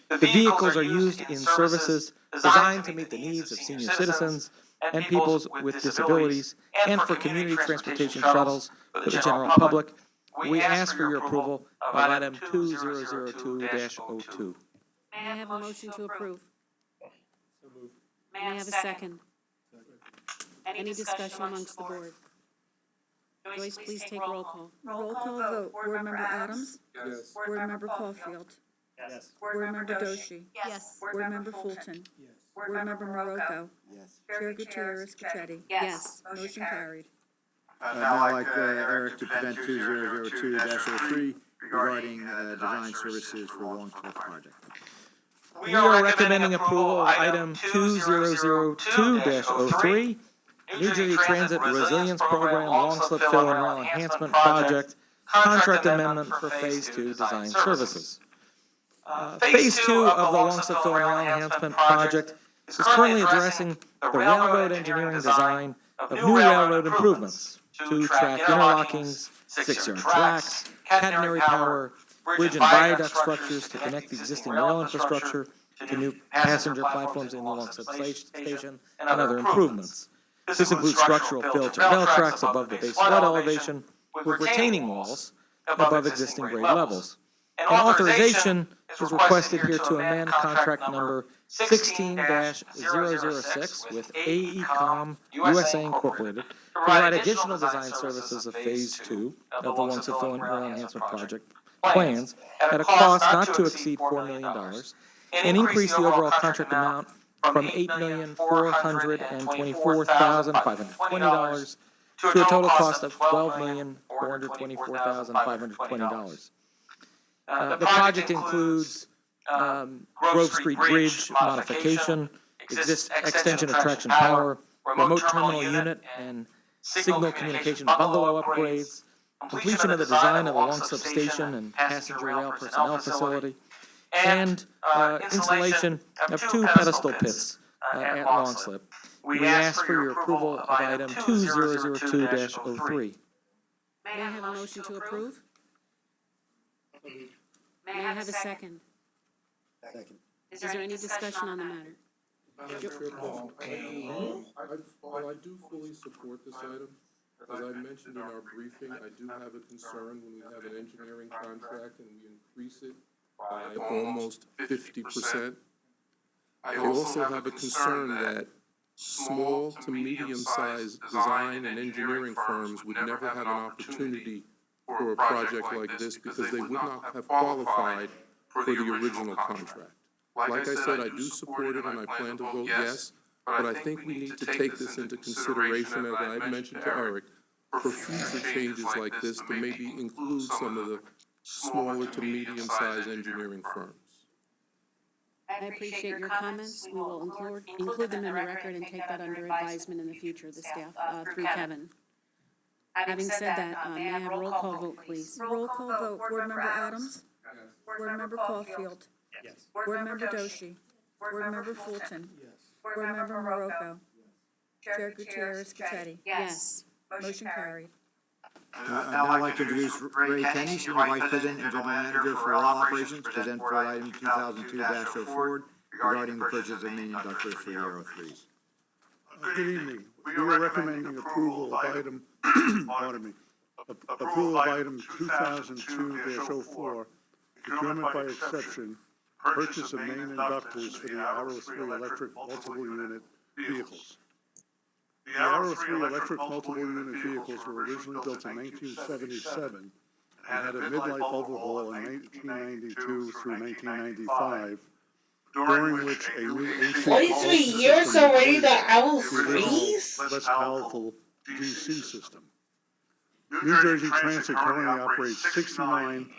The vehicles are used in services designed to meet the needs of senior citizens and people with disabilities, and for community transportation shuttles for the general public. We ask for your approval of item 2002-02. May I have a motion to approve? May I have a second? Any discussion amongst the board? Joyce, please take roll call. Roll call vote, Board Member Adams? Yes. Board Member Caulfield? Yes. Board Member Doshi? Yes. Board Member Fulton? Yes. Board Member Marocco? Yes. Chair Gutierrez Gacchetti? Yes. Motion carried. Now I'd like Eric to present 2002-03 regarding design services for the Long Cliff project. We are recommending approval of item 2002-03, New Jersey Transit Resilience Program Long Slip Fill and Rail Enhancement Project, contract amendment for Phase 2 design services. Phase 2 of the Long Slip Fill and Rail Enhancement Project is currently addressing the railroad engineering design of new railroad improvements, 2-track interlockings, 6-yard tracks, catenary power, bridge and viaduct structures to connect the existing rail infrastructure, to new passenger platforms in the Longstep Station, and other improvements. This includes structural filter rail tracks above the base flood elevation with retaining walls above existing grade levels. And authorization is requested here to amend contract number 16-006 with AECOM USA Incorporated to provide additional design services of Phase 2 of the Longstep Rail Enhancement Project plans at a cost not to exceed $4 million, and increase the overall contract amount from $8,424,520 to a total cost of $12,424,520. The project includes Grove Street Bridge modification, extension of traction power, remote terminal unit and signal communication bungalow upgrades, completion of the design of the Longstep Station and passenger rail personnel facility, and installation of 2 pedestal pits at Longstep. We ask for your approval of item 2002-03. May I have a motion to approve? May I have a second? Second. Is there any discussion on the matter? Madam Chairperson, while I do fully support this item, as I mentioned in our briefing, I do have a concern when we have an engineering contract and we increase it by almost 50%. I also have a concern that small to medium-sized design and engineering firms would never have an opportunity for a project like this because they would not have qualified for the original contract. Like I said, I do support it and I plan to vote yes, but I think we need to take this into consideration, as I mentioned to Eric, for future changes like this to maybe include some of the smaller to medium-sized engineering firms. I appreciate your comments. We will include them in the record and take that under advisement in the future, the staff, through Kevin. Having said that, may I have a roll call vote, please? Roll call vote, Board Member Adams? Board Member Caulfield? Board Member Doshi? Board Member Fulton? Board Member Marocco? Chair Gutierrez Gutierrez? Yes. Motion carried. I'd now like to introduce Ray Kenny, Senior Vice President and General Manager for Rail Operations, to present for item 2002-04 regarding the purchase of main inductors for the Aero 3s. Good evening. We are recommending approval of item, approval of item 2002-04, procurement by exception, purchase of main inductors for the Aero 3 electric multiple unit vehicles. The Aero 3 electric multiple unit vehicles were originally built in 1977 and had a midlife overhaul in 1992 through 1995, during which a new AC 23 years already, the Aero 3s? less powerful DC system. New Jersey Transit currently operates 69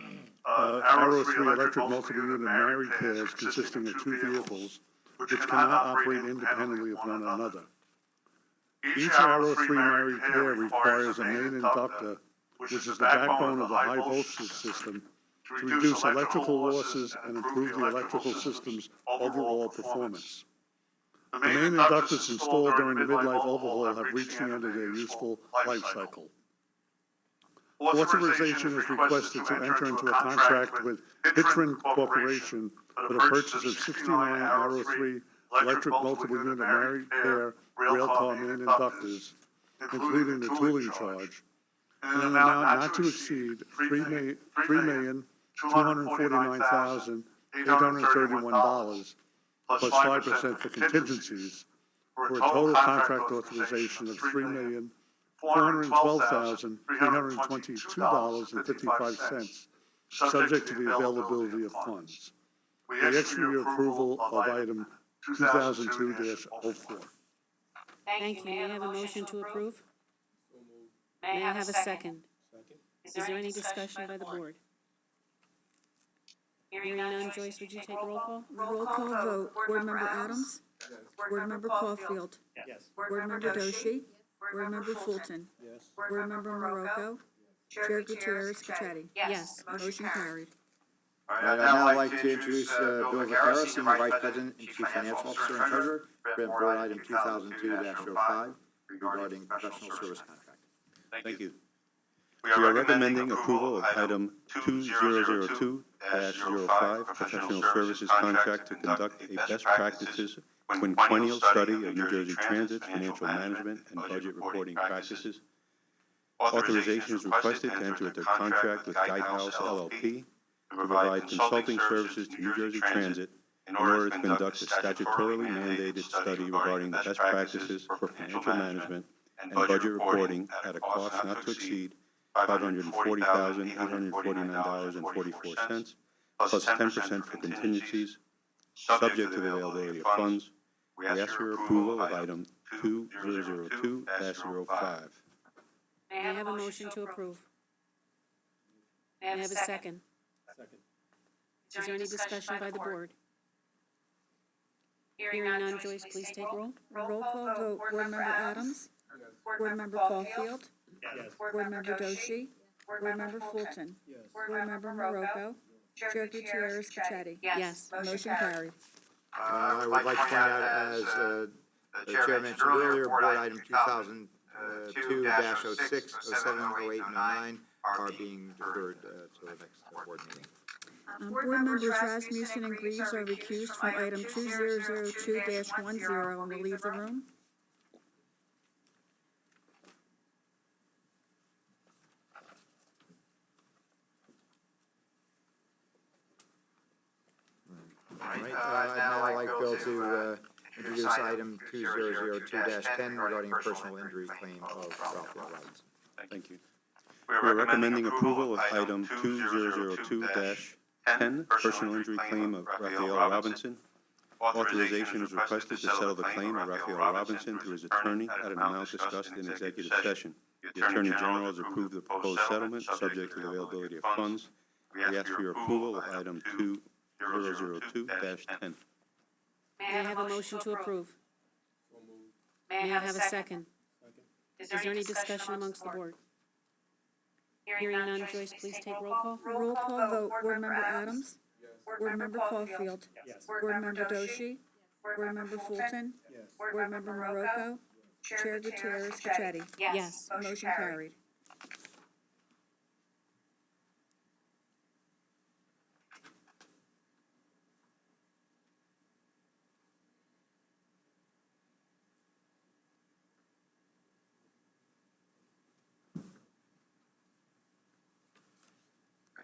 Aero 3 electric multiple unit married pairs consisting of 2 vehicles, which cannot operate independently of one another. Each Aero 3 married pair requires a main inductor, which is the backbone of the high voltage system, to reduce electrical losses and improve the electrical system's overall performance. The main inductors installed during the midlife overhaul have reached the end of their useful life cycle. Authorization is requested to enter into a contract with Hitron Corporation for the purchase of 69 Aero 3 electric multiple unit married pair railcar main inductors, including the tooling charge, in an amount not to exceed $3,249,831 plus 5% for contingencies, for a total contract authorization of $3,412,322.55, subject to the availability of funds. We ask for your approval of item 2002-04. Thank you. May I have a motion to approve? May I have a second? Is there any discussion by the board? Hearing none, Joyce, would you take roll call? Roll call vote, Board Member Adams? Board Member Caulfield? Board Member Doshi? Board Member Fulton? Board Member Marocco? Chair Gutierrez Gutierrez? Yes. Motion carried. I'd now like to introduce Bill Vaquero, Senior Vice President and Chief Financial Officer and Treasurer, for board item 2002-05 regarding professional service contract. Thank you. We are recommending approval of item 2002 2022-05 professional services contract to conduct a best practices quinquennial study of New Jersey Transit's financial management and budget reporting practices. Authorization is requested to enter into contract with Guidehouse LLP to provide consulting services to New Jersey Transit in order to conduct a statutorily mandated study regarding the best practices for financial management and budget reporting at a cost not to exceed $540,849.44, plus 10% for contingencies, subject to the availability of funds. We ask for your approval of item 2002-05. May I have a motion to approve? May I have a second? Second. Is there any discussion by the board? Hearing none, Joyce, please take roll. Roll call vote, Board Member Adams? Board Member Caulfield? Yes. Board Member Doshi? Board Member Fulton? Yes. Board Member Marocco? Chair Gutierrez Cachetti? Yes. Motion carried. I would like to point out, as the chair mentioned earlier, board item 2002-06, 07, 08, and 09 are being deferred to the next board meeting. Board members Rasmussen and Greaves are recused from item 2002-10 and will leave the room. All right, I'd now like Bill to introduce item 2002-10 regarding a personal injury claim of Raphael Robinson. Thank you. We are recommending approval of item 2002-10, personal injury claim of Raphael Robinson. Authorization is requested to settle the claim of Raphael Robinson through his attorney at an amount discussed in executive session. The Attorney General has approved the proposed settlement, subject to the availability of funds. We ask for your approval of item 2002-10. May I have a motion to approve? May I have a second? Is there any discussion amongst the board? Hearing none, Joyce, please take roll call. Roll call vote, Board Member Adams? Board Member Caulfield? Board Member Doshi? Board Member Fulton? Board Member Marocco? Chair Gutierrez Cachetti? Yes. Motion carried.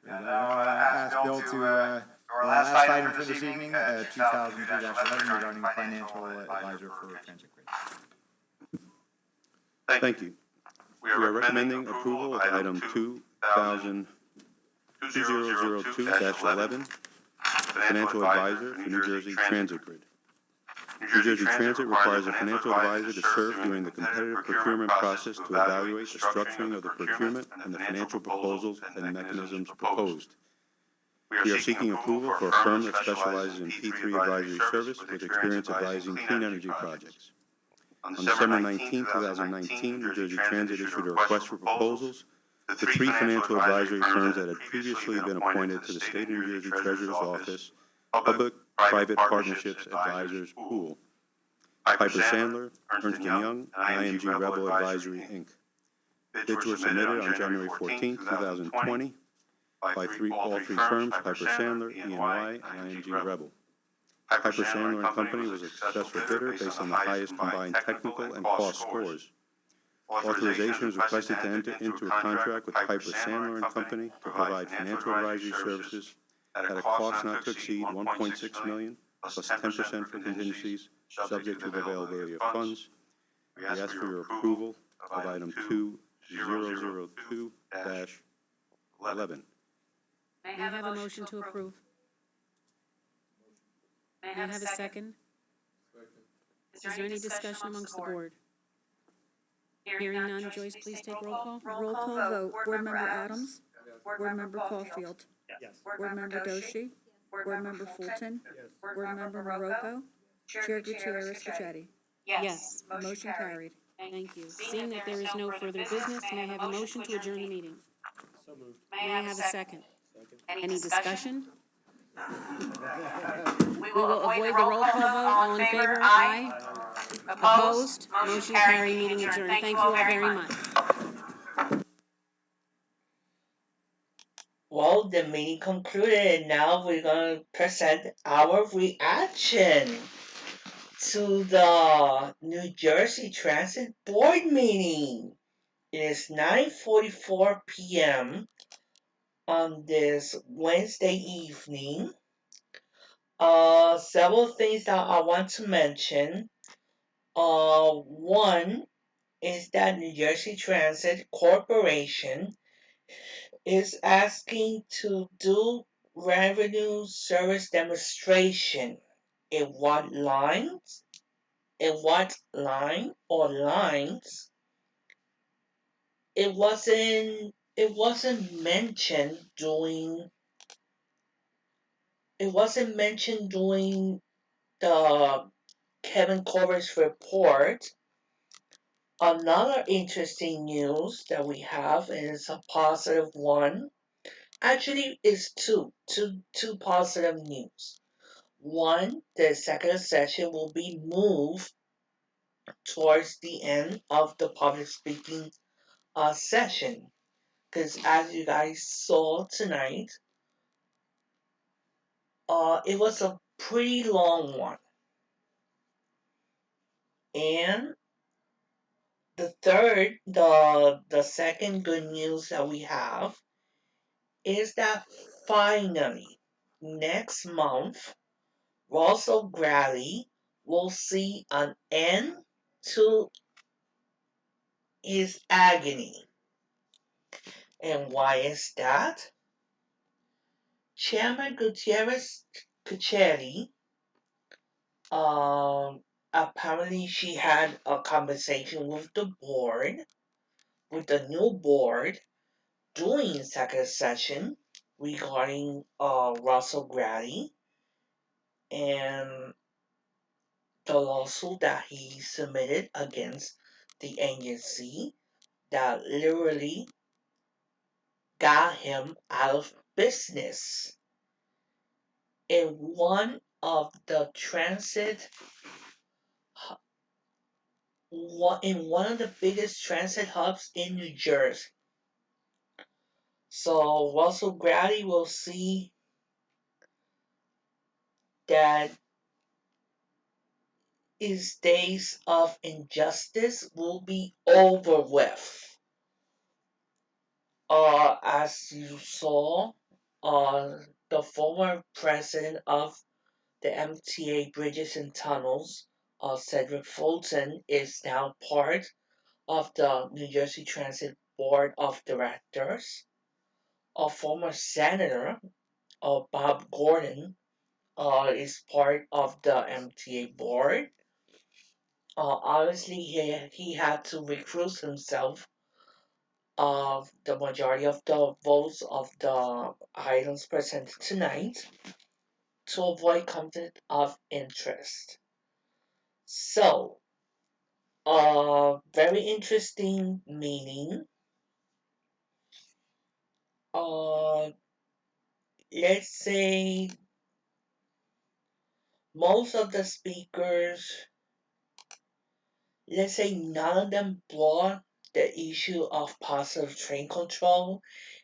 And I'll ask Bill to, our last item for this evening, 2002-11 regarding financial advisor for transit grid. Thank you. We are recommending approval of item 2002-11, financial advisor for New Jersey Transit Grid. New Jersey Transit requires a financial advisor to serve during the competitive procurement process to evaluate the structuring of the procurement and the financial proposals and mechanisms proposed. We are seeking approval for a firm that specializes in P3 advisory service with experience advising clean energy projects. On December 19, 2019, New Jersey Transit issued a request for proposals to 3 financial advisory firms that had previously been appointed to the State of New Jersey Treasurer's Office Public-Private Partnerships Advisors Pool: Piper Sandler, Ernst & Young, and ING Rebel Advisory, Inc. Bids were submitted on January 14, 2020 by all three firms, Piper Sandler, E&Y, and ING Rebel. Piper Sandler and Company was a successful bidder based on the highest combined technical and cost scores. Authorization is requested to enter into a contract with Piper Sandler and Company to provide financial advisory services at a cost not to exceed $1.6 million, plus 10% for contingencies, subject to the availability of funds. We ask for your approval of item 2002-11. May I have a motion to approve? May I have a second? Is there any discussion amongst the board? Hearing none, Joyce, please take roll call. Roll call vote, Board Member Adams? Board Member Caulfield? Board Member Doshi? Board Member Fulton? Board Member Marocco? Chair Gutierrez Cachetti? Yes. Motion carried. Thank you. Seeing that there is no further business, may I have a motion to adjourn the meeting? So moved. May I have a second? Any discussion? We will avoid the roll call vote. All in favor? Aye. Opposed? Motion carried. Meeting adjourned. Thank you all very much. Well, the meeting concluded, and now we're going to present our reaction to the New Jersey Transit Board meeting. It is 9:44 p.m. on this Wednesday evening. Several things that I want to mention. One is that New Jersey Transit Corporation is asking to do revenue service demonstration. In what lines? In what line or lines? It wasn't mentioned during the Kevin Corbert's report. Another interesting news that we have is a positive one. Actually, it's two positive news. One, the executive session will be moved towards the end of the public speaking session. Because as you guys saw tonight, it was a pretty long one. And the second good news that we have is that finally, next month, Russell Grady will see an end to his agony. And why is that? Chairman Gutierrez Cuccetti, apparently she had a conversation with the board, with the new board, during executive session regarding Russell Grady and the lawsuit that he submitted against the agency that literally got him out of business. In one of the biggest transit hubs in New Jersey. So Russell Grady will see that his days of injustice will be over with. As you saw, the former president of the MTA Bridges and Tunnels, Cedric Fulton, is now part of the New Jersey Transit Board of Directors. A former senator, Bob Gordon, is part of the MTA board. Obviously, he had to recuse himself of the majority of the votes of the items presented tonight to avoid conflict of interest. So, very interesting meeting. Let's say most of the speakers, let's say none of them brought the issue of positive train control,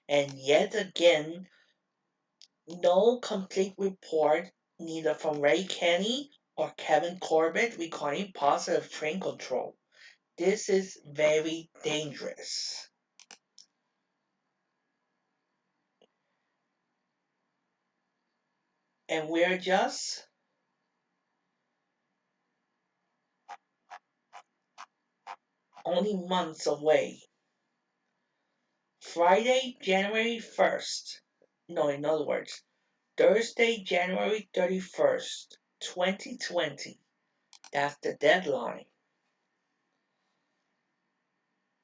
and yet again, no complete report, neither from Ray Kenny or Kevin Corbett, regarding positive train control. This is very dangerous. And we're just only months away. Friday, January 1st. No, in other words, Thursday, January 31st, 2020. That's the deadline.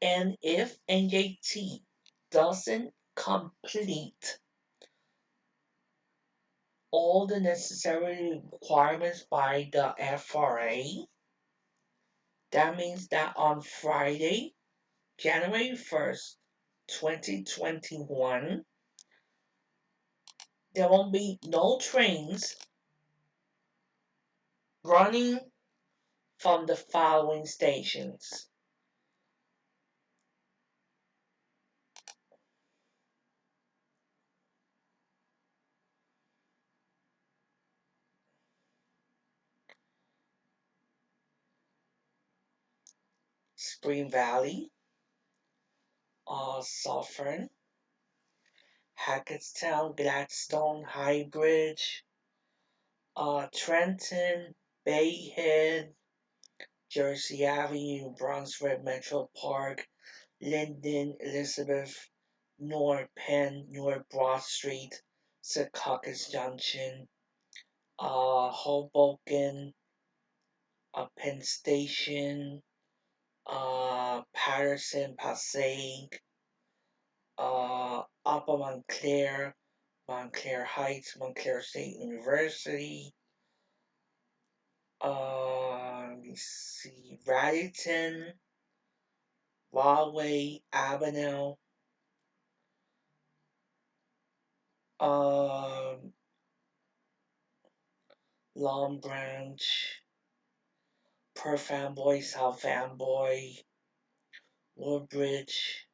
And if NJT doesn't complete all the necessary requirements by the FRA, that means that on Friday, January 1st, 2021, there won't be no trains running from the following stations: Spring Valley, Southern, Hackettstown, Gladstone, Highbridge, Trenton, Bay Head, Jersey Avenue, Bronxville Metro Park, Linden, Elizabeth, North Penn, North Broad Street, Secaucus Junction, Hoboken, Penn Station, Patterson, Passaic, Upper Montclair, Montclair Heights, Montclair State University, let me see, Raritan, Rahway, Avenel, Long Branch, Perth Amboy, South Amboy, Woodbridge,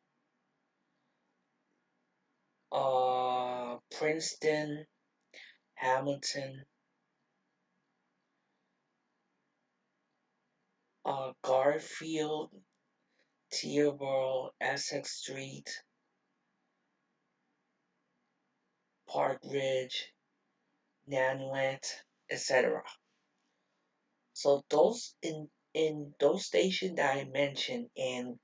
Princeton, Hamilton, Garfield, Teterboro, Essex Street, Park Ridge, Nanuet, etc. So those in those stations that I mentioned, and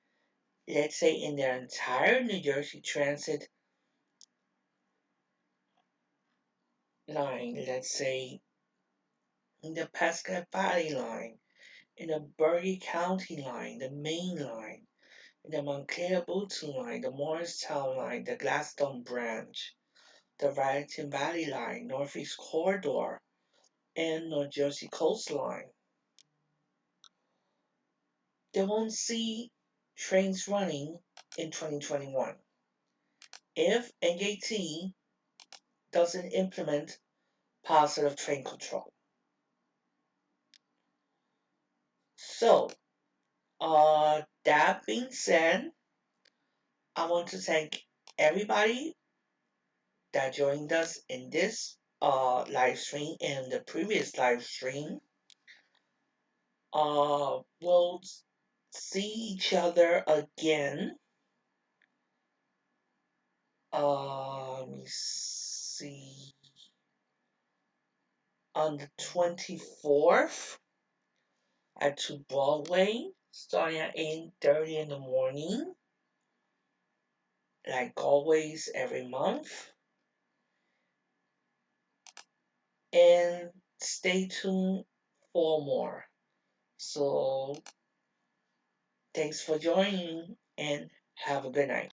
let's say in their entire New Jersey Transit line, let's say in the Pascagoula Valley line, in the Bergen County line, the Main line, in the Montclair Booton line, the Morristown line, the Gladstone branch, the Raritan Valley line, Northeast Corridor, and North Jersey Coastline. They won't see trains running in 2021 if NJT doesn't implement positive train control. So, that being said, I want to thank everybody that joined us in this live stream and the previous live stream. We'll see each other again. Let me see. On the 24th at 2 Broadway, starting at 8:30 in the morning, like always every month. And stay tuned for more. So, thanks for joining and have a good night.